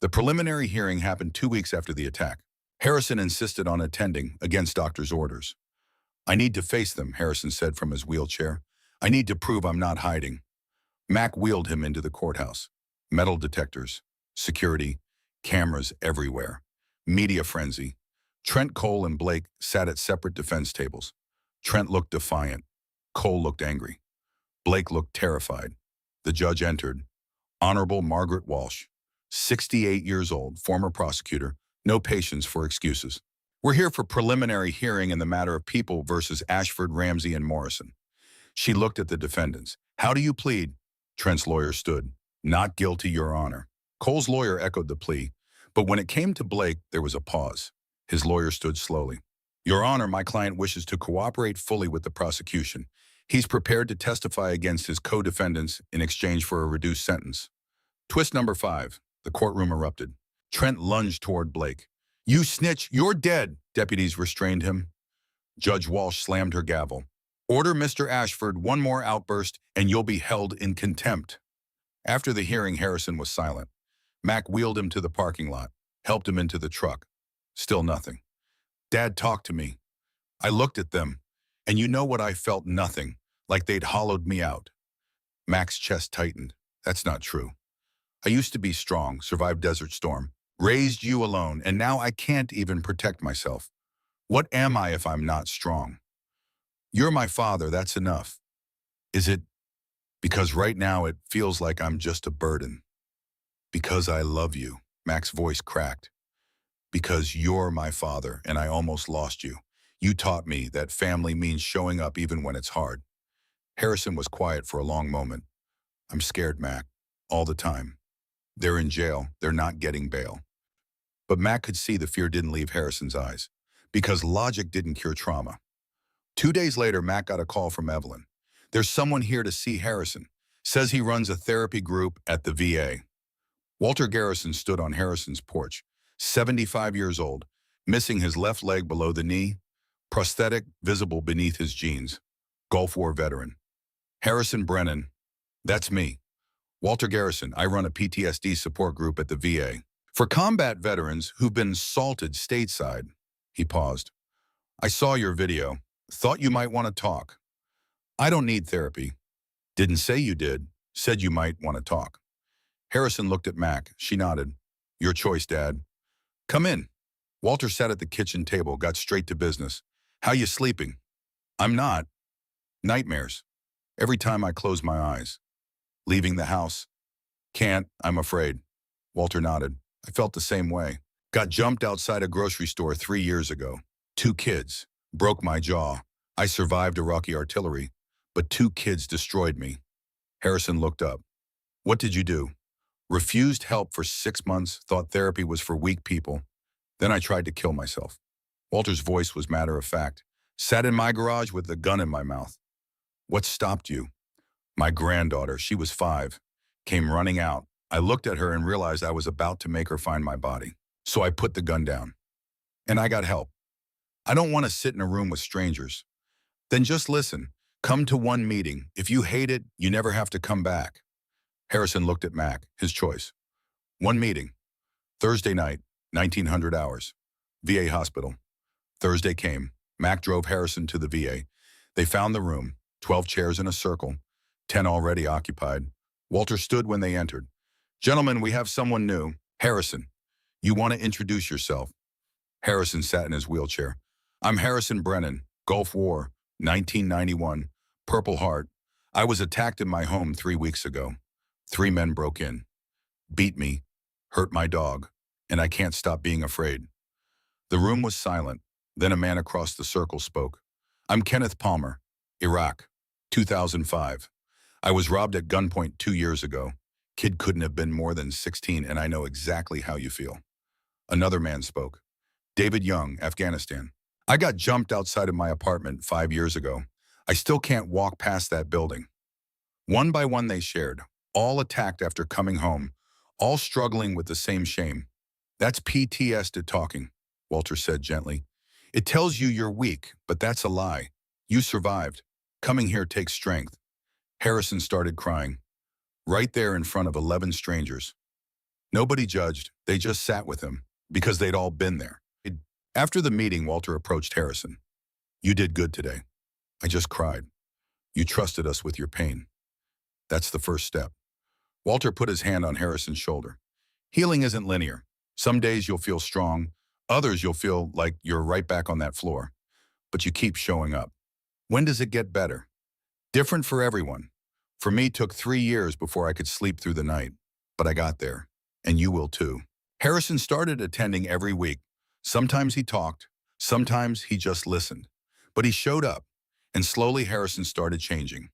The preliminary hearing happened 2 weeks after the attack. Harrison insisted on attending, against doctor's orders. I need to face them, Harrison said from his wheelchair. I need to prove I'm not hiding. Mac wheeled him into the courthouse. Metal detectors, security, cameras everywhere. Media frenzy. Trent, Cole, and Blake sat at separate defense tables. Trent looked defiant. Cole looked angry. Blake looked terrified. The judge entered. Honorable Margaret Walsh, 68 years old, former prosecutor, no patience for excuses. We're here for preliminary hearing in the matter of People versus Ashford, Ramsey, and Morrison. She looked at the defendants. How do you plead? Trent's lawyer stood. Not guilty, Your Honor. Cole's lawyer echoed the plea, but when it came to Blake, there was a pause. His lawyer stood slowly. Your Honor, my client wishes to cooperate fully with the prosecution. He's prepared to testify against his co-defendants in exchange for a reduced sentence. Twist number 5. The courtroom erupted. Trent lunged toward Blake. You snitch, you're dead. Deputies restrained him. Judge Walsh slammed her gavel. Order Mr. Ashford one more outburst and you'll be held in contempt. After the hearing, Harrison was silent. Mac wheeled him to the parking lot, helped him into the truck. Still nothing. Dad talked to me. I looked at them, and you know what I felt? Nothing, like they'd hollowed me out. Mac's chest tightened. That's not true. I used to be strong, survived Desert Storm, raised you alone, and now I can't even protect myself. What am I if I'm not strong? You're my father, that's enough. Is it? Because right now it feels like I'm just a burden. Because I love you. Mac's voice cracked. Because you're my father, and I almost lost you. You taught me that family means showing up even when it's hard. Harrison was quiet for a long moment. I'm scared, Mac, all the time. They're in jail. They're not getting bail. But Mac could see the fear didn't leave Harrison's eyes, because logic didn't cure trauma. 2 days later, Mac got a call from Evelyn. There's someone here to see Harrison. Says he runs a therapy group at the VA. Walter Garrison stood on Harrison's porch, 75 years old, missing his left leg below the knee, prosthetic visible beneath his jeans. Gulf War veteran. Harrison Brennan. That's me. Walter Garrison. I run a PTSD support group at the VA. For combat veterans who've been assaulted stateside. He paused. I saw your video. Thought you might want to talk. I don't need therapy. Didn't say you did. Said you might want to talk. Harrison looked at Mac. She nodded. Your choice, Dad. Come in. Walter sat at the kitchen table, got straight to business. How you sleeping? I'm not. Nightmares. Every time I close my eyes. Leaving the house. Can't, I'm afraid. Walter nodded. I felt the same way. Got jumped outside a grocery store 3 years ago. 2 kids. Broke my jaw. I survived Iraqi artillery, but 2 kids destroyed me. Harrison looked up. What did you do? Refused help for 6 months, thought therapy was for weak people. Then I tried to kill myself. Walter's voice was matter of fact. Sat in my garage with a gun in my mouth. What stopped you? My granddaughter, she was 5, came running out. I looked at her and realized I was about to make her find my body. So I put the gun down. And I got help. I don't want to sit in a room with strangers. Then just listen. Come to one meeting. If you hate it, you never have to come back. Harrison looked at Mac, his choice. One meeting. Thursday night, 1900 hours. VA hospital. Thursday came. Mac drove Harrison to the VA. They found the room, 12 chairs in a circle, 10 already occupied. Walter stood when they entered. Gentlemen, we have someone new. Harrison, you want to introduce yourself? Harrison sat in his wheelchair. I'm Harrison Brennan, Gulf War, 1991, Purple Heart. I was attacked in my home 3 weeks ago. 3 men broke in, beat me, hurt my dog, and I can't stop being afraid. The room was silent. Then a man across the circle spoke. I'm Kenneth Palmer, Iraq, 2005. I was robbed at gunpoint 2 years ago. Kid couldn't have been more than 16, and I know exactly how you feel. Another man spoke. David Young, Afghanistan. I got jumped outside of my apartment 5 years ago. I still can't walk past that building. One by one they shared, all attacked after coming home, all struggling with the same shame. That's PTSD talking, Walter said gently. It tells you you're weak, but that's a lie. You survived. Coming here takes strength. Harrison started crying, right there in front of 11 strangers. Nobody judged, they just sat with him, because they'd all been there. After the meeting, Walter approached Harrison. You did good today. I just cried. You trusted us with your pain. That's the first step. Walter put his hand on Harrison's shoulder. Healing isn't linear. Some days you'll feel strong, others you'll feel like you're right back on that floor. But you keep showing up. When does it get better? Different for everyone. For me, it took 3 years before I could sleep through the night. But I got there, and you will too. Harrison started attending every week. Sometimes he talked, sometimes he just listened. But he showed up, and slowly Harrison started changing.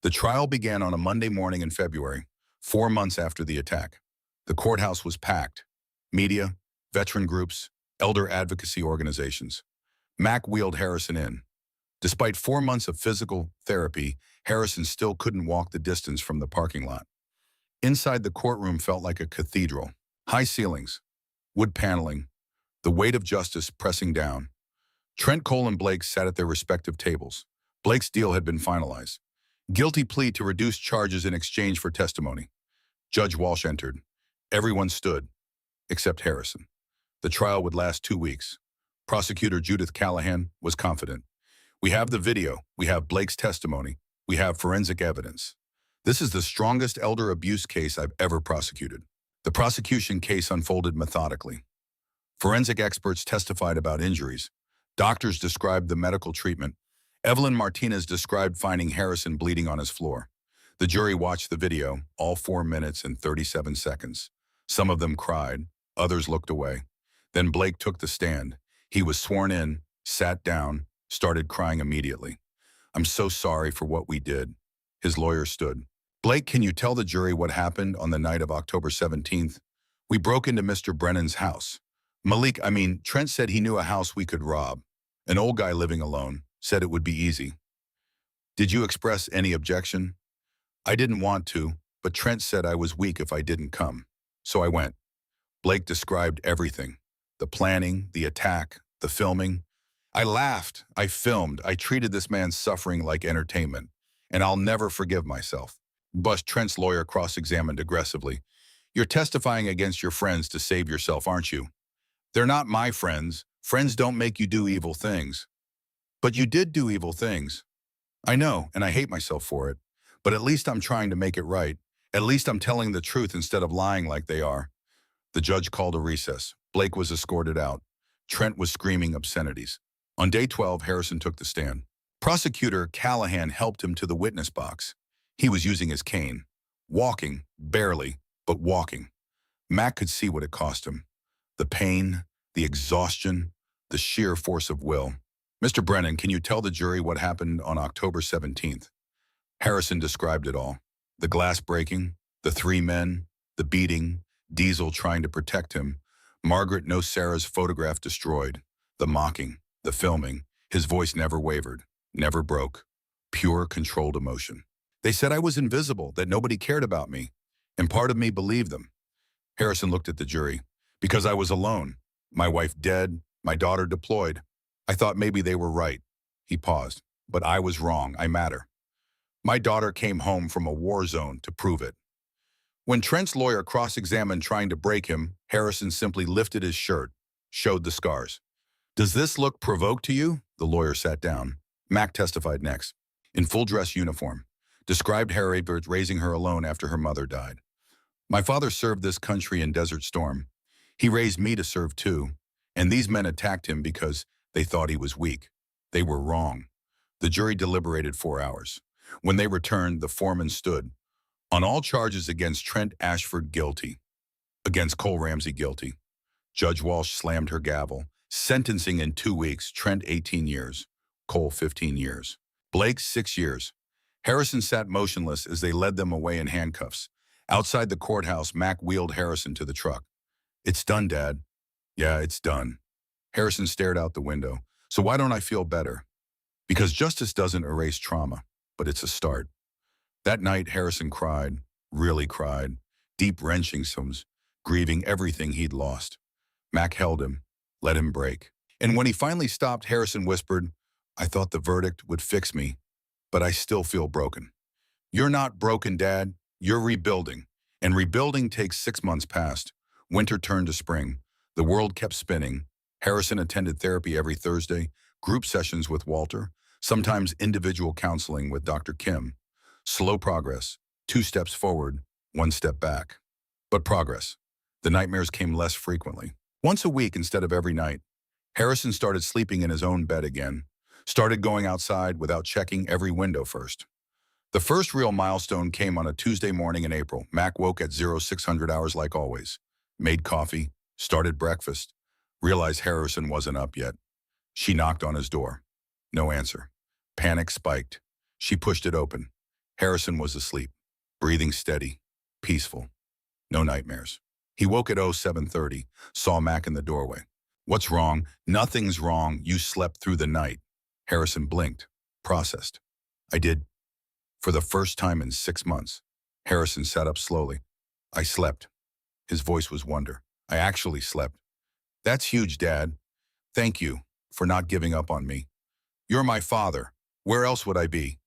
The trial began on a Monday morning in February, 4 months after the attack. The courthouse was packed. Media, veteran groups, elder advocacy organizations. Mac wheeled Harrison in. Despite 4 months of physical therapy, Harrison still couldn't walk the distance from the parking lot. Inside, the courtroom felt like a cathedral. High ceilings, wood paneling, the weight of justice pressing down. Trent Cole and Blake sat at their respective tables. Blake's deal had been finalized. Guilty plea to reduce charges in exchange for testimony. Judge Walsh entered. Everyone stood, except Harrison. The trial would last 2 weeks. Prosecutor Judith Callahan was confident. We have the video, we have Blake's testimony, we have forensic evidence. This is the strongest elder abuse case I've ever prosecuted. The prosecution case unfolded methodically. Forensic experts testified about injuries. Doctors described the medical treatment. Evelyn Martinez described finding Harrison bleeding on his floor. The jury watched the video, all 4 minutes and 37 seconds. Some of them cried, others looked away. Then Blake took the stand. He was sworn in, sat down, started crying immediately. I'm so sorry for what we did. His lawyer stood. Blake, can you tell the jury what happened on the night of October 17th? We broke into Mr. Brennan's house. Trent said he knew a house we could rob. An old guy living alone, said it would be easy. Did you express any objection? I didn't want to, but Trent said I was weak if I didn't come. So I went. Blake described everything. The planning, the attack, the filming. I laughed, I filmed, I treated this man's suffering like entertainment. And I'll never forgive myself. But Trent's lawyer cross-examined aggressively. You're testifying against your friends to save yourself, aren't you? They're not my friends. Friends don't make you do evil things. But you did do evil things. I know, and I hate myself for it. But at least I'm trying to make it right. At least I'm telling the truth instead of lying like they are. The judge called a recess. Blake was escorted out. Trent was screaming obscenities. On day 12, Harrison took the stand. Prosecutor Callahan helped him to the witness box. He was using his cane. Walking, barely, but walking. Mac could see what it cost him. The pain, the exhaustion, the sheer force of will. Mr. Brennan, can you tell the jury what happened on October 17th? Harrison described it all. The glass breaking, the three men, the beating, Diesel trying to protect him, Margaret Nocera's photograph destroyed, the mocking, the filming. His voice never wavered, never broke. Pure, controlled emotion. They said I was invisible, that nobody cared about me, and part of me believed them. Harrison looked at the jury. Because I was alone, my wife dead, my daughter deployed. I thought maybe they were right. He paused. But I was wrong. I matter. My daughter came home from a war zone to prove it. When Trent's lawyer cross-examined trying to break him, Harrison simply lifted his shirt, showed the scars. Does this look provoke to you? The lawyer sat down. Mac testified next. In full dress uniform. Described Harry Bird raising her alone after her mother died. My father served this country in Desert Storm. He raised me to serve too, and these men attacked him because they thought he was weak. They were wrong. The jury deliberated 4 hours. When they returned, the foreman stood. On all charges against Trent Ashford, guilty. Against Cole Ramsey, guilty. Judge Walsh slammed her gavel. Sentencing in 2 weeks, Trent 18 years, Cole 15 years. Blake 6 years. Harrison sat motionless as they led them away in handcuffs. Outside the courthouse, Mac wheeled Harrison to the truck. It's done, Dad. Yeah, it's done. Harrison stared out the window. So why don't I feel better? Because justice doesn't erase trauma, but it's a start. That night, Harrison cried, really cried, deep wrenching sobs, grieving everything he'd lost. Mac held him, let him break. And when he finally stopped, Harrison whispered, I thought the verdict would fix me, but I still feel broken. You're not broken, Dad. You're rebuilding. And rebuilding takes 6 months past. Winter turned to spring. The world kept spinning. Harrison attended therapy every Thursday, group sessions with Walter, sometimes individual counseling with Dr. Kim. Slow progress, 2 steps forward, 1 step back. But progress. The nightmares came less frequently. Once a week instead of every night. Harrison started sleeping in his own bed again, started going outside without checking every window first. The first real milestone came on a Tuesday morning in April. Mac woke at 0600 hours like always. Made coffee, started breakfast, realized Harrison wasn't up yet. She knocked on his door. No answer. Panic spiked. She pushed it open. Harrison was asleep, breathing steady, peaceful. No nightmares. He woke at 0730, saw Mac in the doorway. What's wrong? Nothing's wrong. You slept through the night. Harrison blinked, processed. I did. For the first time in 6 months. Harrison sat up slowly. I slept. His voice was wonder. I actually slept. That's huge, Dad. Thank you for not giving up on me. You're my father. Where else would I be?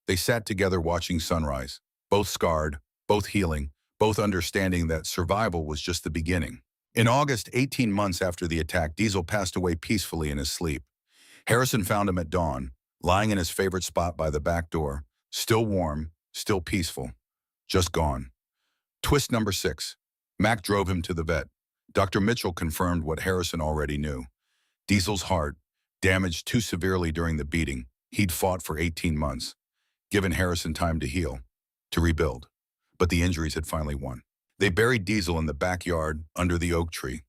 They sat together watching sunrise, both scarred, both healing, both understanding that survival was just the beginning. In August, 18 months after the attack, Diesel passed away peacefully in his sleep. Harrison found him at dawn, lying in his favorite spot by the back door, still warm, still peaceful, just gone. Twist number 6. Mac drove him to the vet. Dr. Mitchell confirmed what Harrison already knew. Diesel's heart, damaged too severely during the beating, he'd fought for 18 months, given Harrison time to heal, to rebuild. But the injuries had finally won. They buried Diesel in the backyard under the oak tree.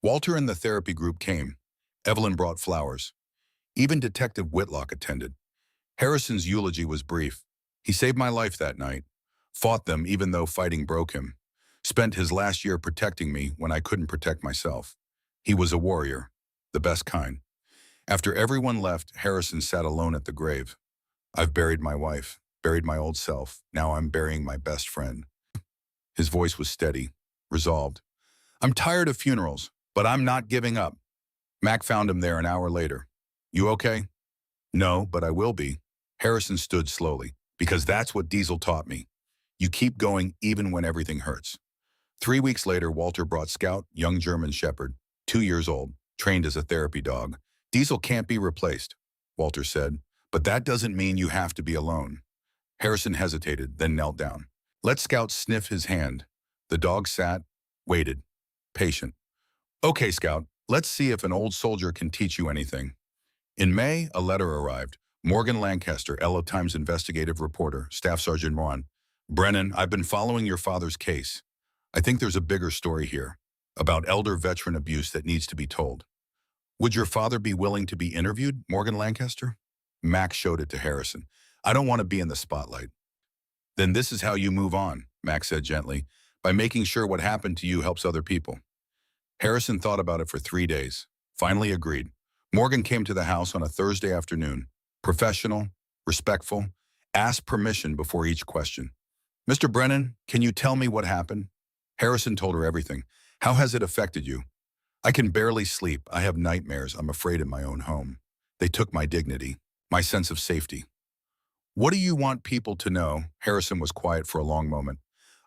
Walter and the therapy group came. Evelyn brought flowers. Even Detective Whitlock attended. Harrison's eulogy was brief. He saved my life that night, fought them even though fighting broke him, spent his last year protecting me when I couldn't protect myself. He was a warrior, the best kind. After everyone left, Harrison sat alone at the grave. I've buried my wife, buried my old self. Now I'm burying my best friend. His voice was steady, resolved. I'm tired of funerals, but I'm not giving up. Mac found him there an hour later. You okay? No, but I will be. Harrison stood slowly, because that's what Diesel taught me. You keep going even when everything hurts. 3 weeks later, Walter brought Scout, young German Shepherd, 2 years old, trained as a therapy dog. Diesel can't be replaced. Walter said, but that doesn't mean you have to be alone. Harrison hesitated, then knelt down. Let Scout sniff his hand. The dog sat, waited, patient. Okay, Scout, let's see if an old soldier can teach you anything. In May, a letter arrived. Morgan Lancaster, LA Times investigative reporter, Staff Sergeant Ron. Brennan, I've been following your father's case. I think there's a bigger story here, about elder veteran abuse that needs to be told. Would your father be willing to be interviewed, Morgan Lancaster? Mac showed it to Harrison. I don't want to be in the spotlight. Then this is how you move on, Mac said gently, by making sure what happened to you helps other people. Harrison thought about it for 3 days, finally agreed. Morgan came to the house on a Thursday afternoon, professional, respectful, asked permission before each question. Mr. Brennan, can you tell me what happened? Harrison told her everything. How has it affected you? I can barely sleep. I have nightmares. I'm afraid in my own home. They took my dignity, my sense of safety. What do you want people to know? Harrison was quiet for a long moment.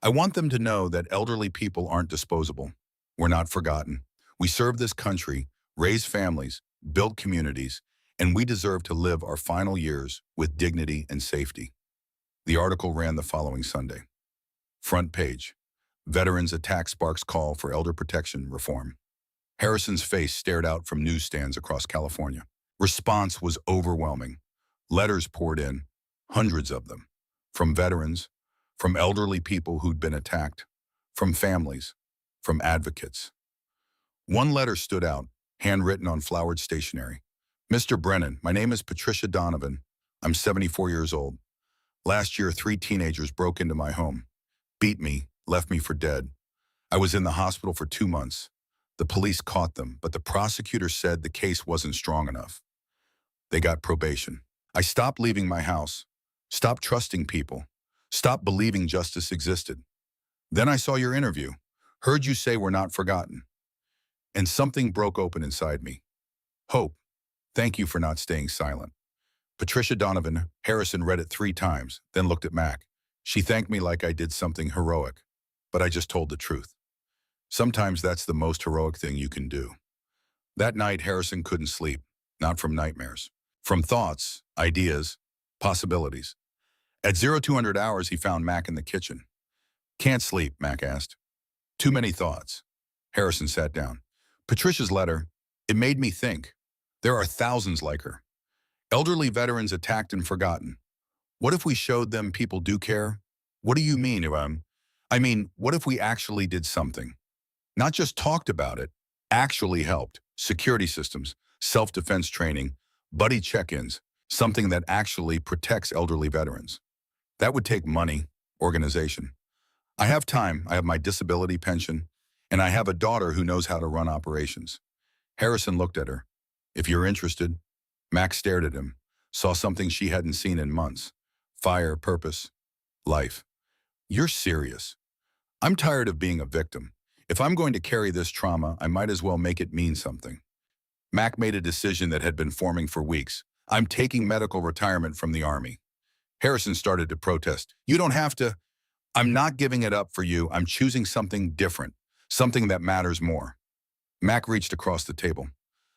I want them to know that elderly people aren't disposable. We're not forgotten. We serve this country, raise families, build communities, and we deserve to live our final years with dignity and safety. The article ran the following Sunday. Front page. Veterans attack sparks call for elder protection reform. Harrison's face stared out from newsstands across California. Response was overwhelming. Letters poured in, hundreds of them, from veterans, from elderly people who'd been attacked, from families, from advocates. One letter stood out, handwritten on flowered stationery. Mr. Brennan, my name is Patricia Donovan. I'm 74 years old. Last year, 3 teenagers broke into my home, beat me, left me for dead. I was in the hospital for 2 months. The police caught them, but the prosecutor said the case wasn't strong enough. They got probation. I stopped leaving my house, stopped trusting people, stopped believing justice existed. Then I saw your interview, heard you say we're not forgotten. And something broke open inside me. Hope. Thank you for not staying silent. Patricia Donovan, Harrison read it 3 times, then looked at Mac. She thanked me like I did something heroic, but I just told the truth. Sometimes that's the most heroic thing you can do. That night, Harrison couldn't sleep, not from nightmares, from thoughts, ideas, possibilities. At 0200 hours, he found Mac in the kitchen. Can't sleep, Mac asked. Too many thoughts. Harrison sat down. Patricia's letter, it made me think. There are thousands like her. Elderly veterans attacked and forgotten. What if we showed them people do care? What do you mean, what if we actually did something? Not just talked about it, actually helped. Security systems, self-defense training, buddy check-ins, something that actually protects elderly veterans. That would take money, organization. I have time, I have my disability pension, and I have a daughter who knows how to run operations. Harrison looked at her. If you're interested. Max stared at him, saw something she hadn't seen in months. Fire, purpose, life. You're serious. I'm tired of being a victim. If I'm going to carry this trauma, I might as well make it mean something. Mac made a decision that had been forming for weeks. I'm taking medical retirement from the Army. Harrison started to protest. You don't have to. I'm not giving it up for you. I'm choosing something different, something that matters more. Mac reached across the table.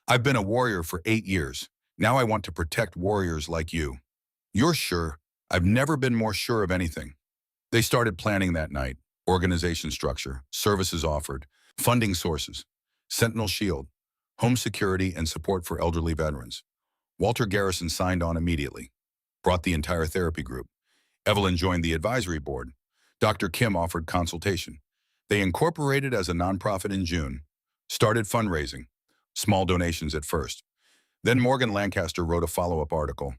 I've been a warrior for 8 years. Now I want to protect warriors like you. You're sure? I've never been more sure of anything. They started planning that night. Organization structure, services offered, funding sources, Sentinel Shield, home security and support for elderly veterans. Walter Garrison signed on immediately, brought the entire therapy group. Evelyn joined the advisory board. Dr. Kim offered consultation. They incorporated as a nonprofit in June, started fundraising, small donations at first. Then Morgan Lancaster wrote a follow-up article.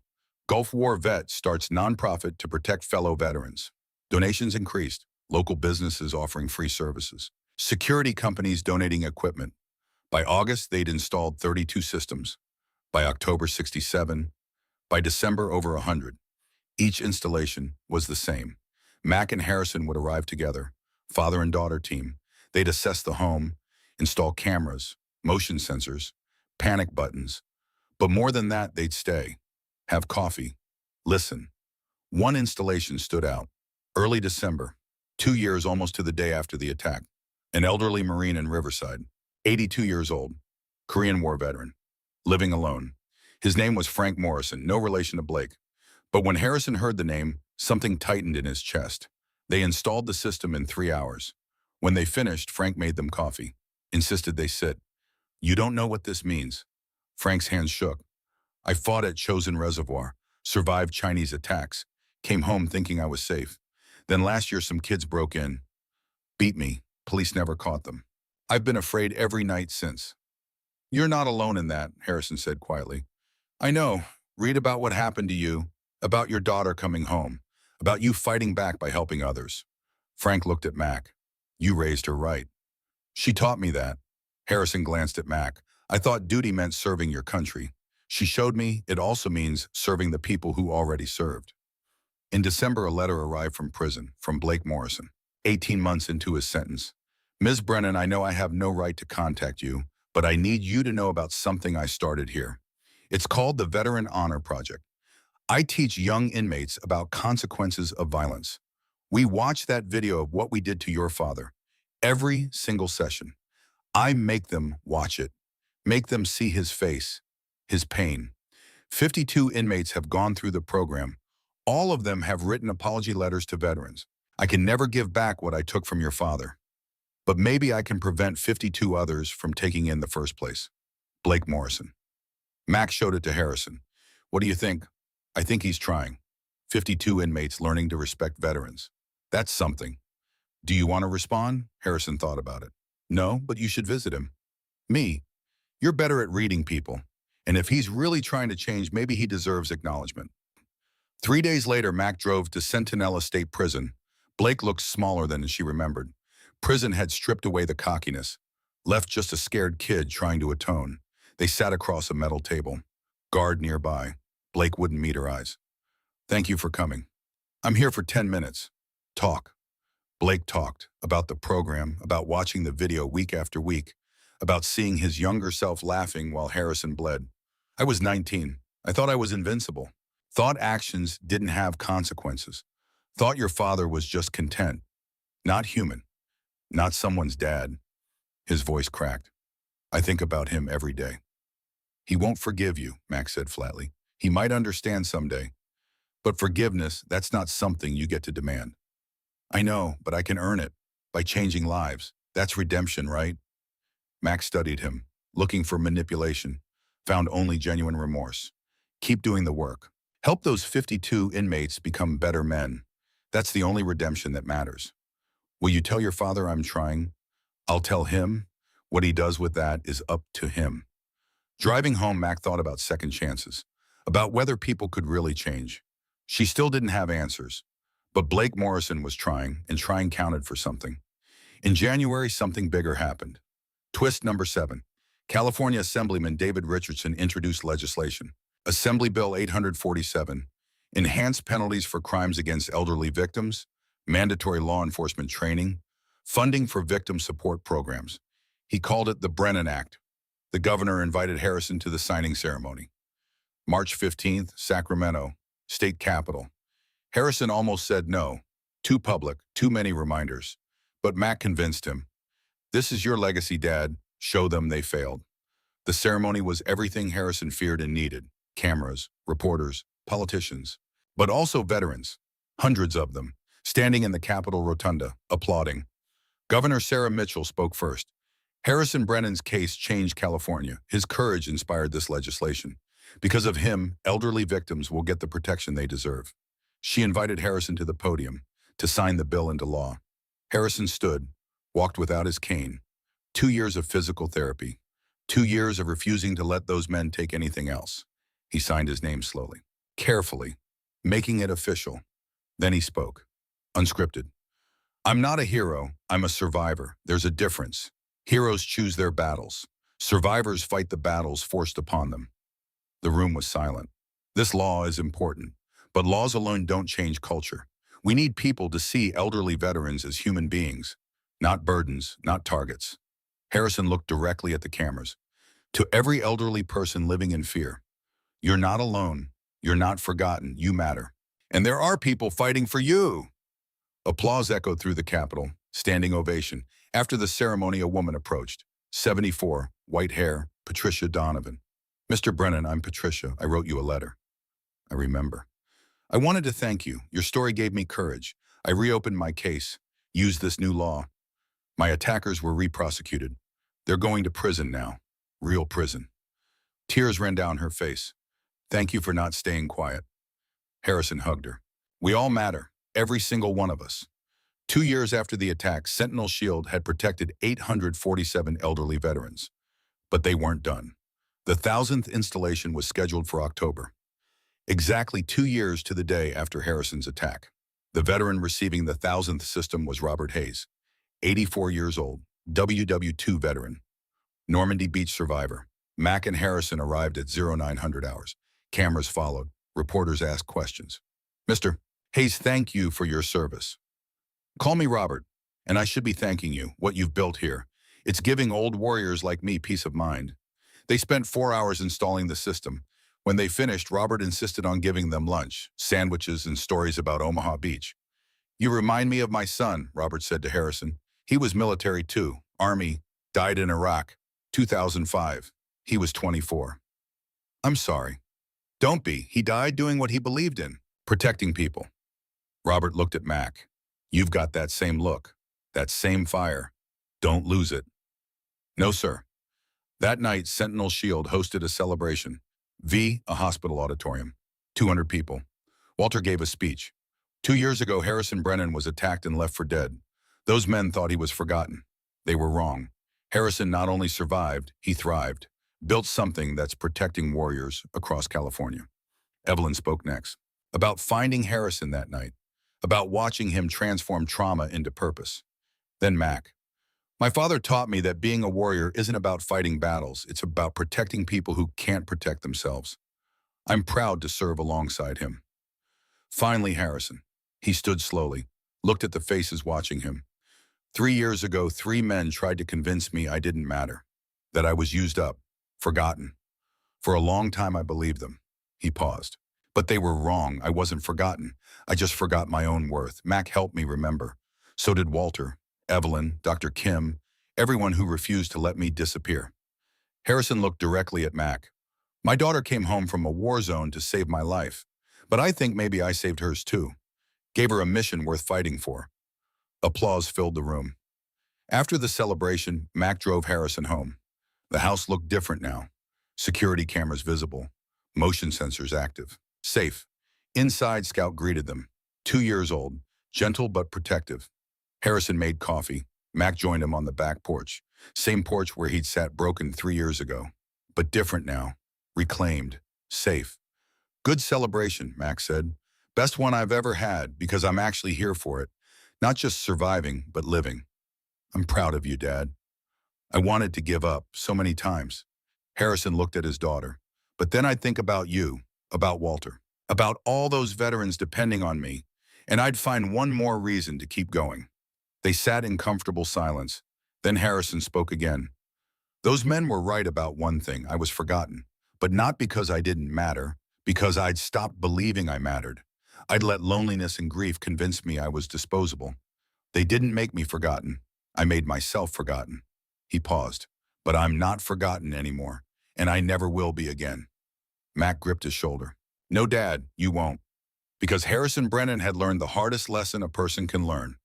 Gulf War Vet starts nonprofit to protect fellow veterans. Donations increased, local businesses offering free services, security companies donating equipment. By August, they'd installed 32 systems. By October, 67. By December, over 100. Each installation was the same. Mac and Harrison would arrive together, father and daughter team. They'd assess the home, install cameras, motion sensors, panic buttons. But more than that, they'd stay, have coffee, listen. One installation stood out. Early December, 2 years almost to the day after the attack. An elderly Marine in Riverside, 82 years old, Korean War veteran, living alone. His name was Frank Morrison, no relation to Blake. But when Harrison heard the name, something tightened in his chest. They installed the system in 3 hours. When they finished, Frank made them coffee, insisted they sit. "You don't know what this means." Frank's hands shook. "I fought at Chosin Reservoir, survived Chinese attacks, came home thinking I was safe. Then last year some kids broke in, beat me. Police never caught them. I've been afraid every night since." "You're not alone in that," Harrison said quietly. "I know. Read about what happened to you, about your daughter coming home, about you fighting back by helping others." Frank looked at Mac. "You raised her right." "She taught me that." Harrison glanced at Mac. "I thought duty meant serving your country. She showed me it also means serving the people who already served." In December, a letter arrived from prison, from Blake Morrison, 18 months into his sentence. "Ms. Brennan, I know I have no right to contact you, but I need you to know about something I started here. It's called the Veteran Honor Project. I teach young inmates about consequences of violence. We watch that video of what we did to your father. Every single session. I make them watch it. Make them see his face, his pain. 52 inmates have gone through the program. All of them have written apology letters to veterans. I can never give back what I took from your father, but maybe I can prevent 52 others from taking in the first place." Blake Morrison. Mac showed it to Harrison. "What do you think?" "I think he's trying. 52 inmates learning to respect veterans. That's something." "Do you want to respond?" Harrison thought about it. "No, but you should visit him." "Me? You're better at reading people. And if he's really trying to change, maybe he deserves acknowledgement." 3 days later, Mac drove to Centinela State Prison. Blake looked smaller than she remembered. Prison had stripped away the cockiness, left just a scared kid trying to atone. They sat across a metal table. Guard nearby. Blake wouldn't meet her eyes. "Thank you for coming. I'm here for 10 minutes. Talk." Blake talked about the program, about watching the video week after week, about seeing his younger self laughing while Harrison bled. "I was 19. I thought I was invincible. Thought actions didn't have consequences. Thought your father was just content. Not human. Not someone's dad." His voice cracked. "I think about him every day." "He won't forgive you," Max said flatly. "He might understand someday. But forgiveness, that's not something you get to demand." "I know, but I can earn it. By changing lives. That's redemption, right?" Max studied him, looking for manipulation, found only genuine remorse. "Keep doing the work. Help those 52 inmates become better men. That's the only redemption that matters. Will you tell your father I'm trying? I'll tell him. What he does with that is up to him." Driving home, Mac thought about second chances, about whether people could really change. She still didn't have answers, but Blake Morrison was trying, and trying counted for something. In January, something bigger happened. Twist number 7. California Assemblyman David Richardson introduced legislation. Assembly Bill 847, enhanced penalties for crimes against elderly victims, mandatory law enforcement training, funding for victim support programs. He called it the Brennan Act. The governor invited Harrison to the signing ceremony. March 15th, Sacramento, state capitol. Harrison almost said no. Too public, too many reminders. But Mac convinced him. "This is your legacy, Dad. Show them they failed." The ceremony was everything Harrison feared and needed. Cameras, reporters, politicians, but also veterans. Hundreds of them, standing in the Capitol Rotunda, applauding. Governor Sarah Mitchell spoke first. Harrison Brennan's case changed California. His courage inspired this legislation. Because of him, elderly victims will get the protection they deserve. She invited Harrison to the podium to sign the bill into law. Harrison stood, walked without his cane. 2 years of physical therapy. 2 years of refusing to let those men take anything else. He signed his name slowly, carefully, making it official. Then he spoke, unscripted. "I'm not a hero, I'm a survivor. There's a difference. Heroes choose their battles. Survivors fight the battles forced upon them." The room was silent. This law is important, but laws alone don't change culture. We need people to see elderly veterans as human beings, not burdens, not targets. Harrison looked directly at the cameras. "To every elderly person living in fear, you're not alone. You're not forgotten. You matter. And there are people fighting for you." Applause echoed through the Capitol, standing ovation. After the ceremony, a woman approached. 74, white hair, Patricia Donovan. Mr. Brennan, I'm Patricia. I wrote you a letter. I remember. I wanted to thank you. Your story gave me courage. I reopened my case, used this new law. My attackers were re-prosecuted. They're going to prison now. Real prison. Tears ran down her face. Thank you for not staying quiet. Harrison hugged her. We all matter, every single one of us. 2 years after the attack, Sentinel Shield had protected 847 elderly veterans. But they weren't done. The 1,000th installation was scheduled for October, exactly 2 years to the day after Harrison's attack. The veteran receiving the 1,000th system was Robert Hayes, 84 years old, WW2 veteran, Normandy Beach survivor. Mac and Harrison arrived at 0900 hours. Cameras followed. Reporters asked questions. Mr. Hayes, thank you for your service. Call me Robert, and I should be thanking you, what you've built here. It's giving old warriors like me peace of mind. They spent 4 hours installing the system. When they finished, Robert insisted on giving them lunch, sandwiches, and stories about Omaha Beach. You remind me of my son, Robert said to Harrison. He was military too, Army, died in Iraq, 2005. He was 24. I'm sorry. Don't be. He died doing what he believed in, protecting people. Robert looked at Mac. You've got that same look, that same fire. Don't lose it. No, sir. That night, Sentinel Shield hosted a celebration. A hospital auditorium. 200 people. Walter gave a speech. 2 years ago, Harrison Brennan was attacked and left for dead. Those men thought he was forgotten. They were wrong. Harrison not only survived, he thrived. Built something that's protecting warriors across California. Evelyn spoke next. About finding Harrison that night. About watching him transform trauma into purpose. Then Mac. My father taught me that being a warrior isn't about fighting battles. It's about protecting people who can't protect themselves. I'm proud to serve alongside him. Finally, Harrison. He stood slowly, looked at the faces watching him. 3 years ago, 3 men tried to convince me I didn't matter, that I was used up, forgotten. For a long time, I believed them. He paused. But they were wrong. I wasn't forgotten. I just forgot my own worth. Mac helped me remember. So did Walter, Evelyn, Dr. Kim, everyone who refused to let me disappear. Harrison looked directly at Mac. My daughter came home from a war zone to save my life, but I think maybe I saved hers too. Gave her a mission worth fighting for. Applause filled the room. After the celebration, Mac drove Harrison home. The house looked different now. Security cameras visible. Motion sensors active. Safe. Inside, Scout greeted them. 2 years old, gentle but protective. Harrison made coffee. Mac joined him on the back porch. Same porch where he'd sat broken 3 years ago. But different now. Reclaimed. Safe. Good celebration, Mac said. Best one I've ever had because I'm actually here for it. Not just surviving, but living. I'm proud of you, Dad. I wanted to give up so many times. Harrison looked at his daughter. But then I'd think about you, about Walter, about all those veterans depending on me, and I'd find one more reason to keep going. They sat in comfortable silence. Then Harrison spoke again. Those men were right about one thing. I was forgotten, but not because I didn't matter, because I'd stopped believing I mattered. I'd let loneliness and grief convince me I was disposable. They didn't make me forgotten. I made myself forgotten. He paused. But I'm not forgotten anymore, and I never will be again. Mac gripped his shoulder. No, Dad, you won't. Because Harrison Brennan had learned the hardest lesson a person can learn.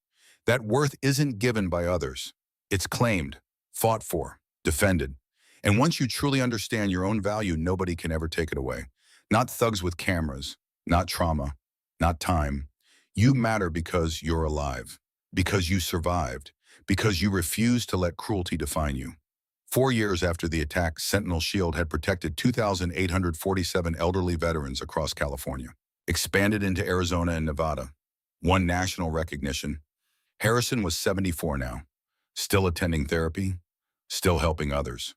That worth isn't given by others. It's claimed, fought for, defended. And once you truly understand your own value, nobody can ever take it away. Not thugs with cameras, not trauma, not time. You matter because you're alive, because you survived, because you refused to let cruelty define you. 4 years after the attack, Sentinel Shield had protected 2,847 elderly veterans across California, expanded into Arizona and Nevada, won national recognition. Harrison was 74 now, still attending therapy, still helping others.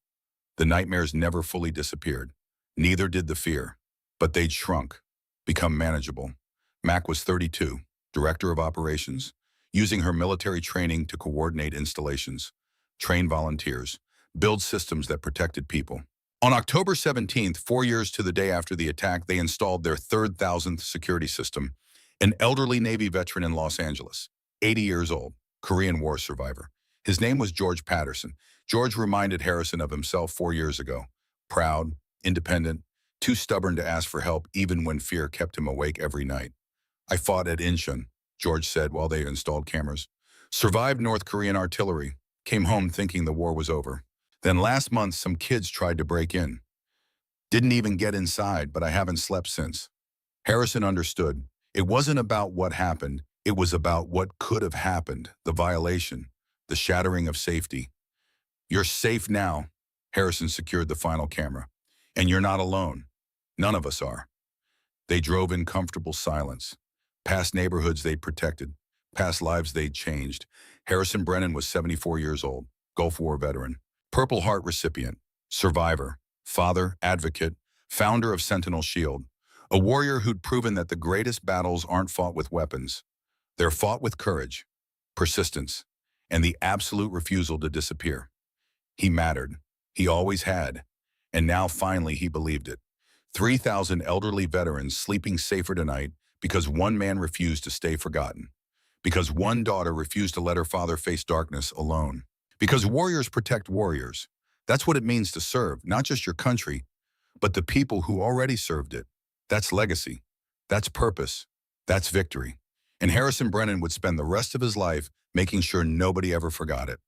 The nightmares never fully disappeared. Neither did the fear, but they'd shrunk, become manageable. Mac was 32, director of operations, using her military training to coordinate installations, train volunteers, build systems that protected people. On October 17th, 4 years to the day after the attack, they installed their 1,000th security system, an elderly Navy veteran in Los Angeles, 80 years old, Korean War survivor. His name was George Patterson. George reminded Harrison of himself 4 years ago. Proud, independent, too stubborn to ask for help even when fear kept him awake every night. I fought at Incheon, George said while they installed cameras. Survived North Korean artillery. Came home thinking the war was over. Then last month, some kids tried to break in. Didn't even get inside, but I haven't slept since. Harrison understood. It wasn't about what happened. It was about what could have happened, the violation, the shattering of safety. You're safe now. Harrison secured the final camera. And you're not alone. None of us are. They drove in comfortable silence. Past neighborhoods they'd protected. Past lives they'd changed. Harrison Brennan was 74 years old, Gulf War veteran, Purple Heart recipient, survivor, father, advocate, founder of Sentinel Shield, a warrior who'd proven that the greatest battles aren't fought with weapons. They're fought with courage, persistence, and the absolute refusal to disappear. He mattered. He always had. And now finally he believed it. 3,000 elderly veterans sleeping safer tonight because one man refused to stay forgotten. Because one daughter refused to let her father face darkness alone. Because warriors protect warriors. That's what it means to serve, not just your country, but the people who already served it. That's legacy. That's purpose. That's victory. And Harrison Brennan would spend the rest of his life making sure nobody ever forgot it.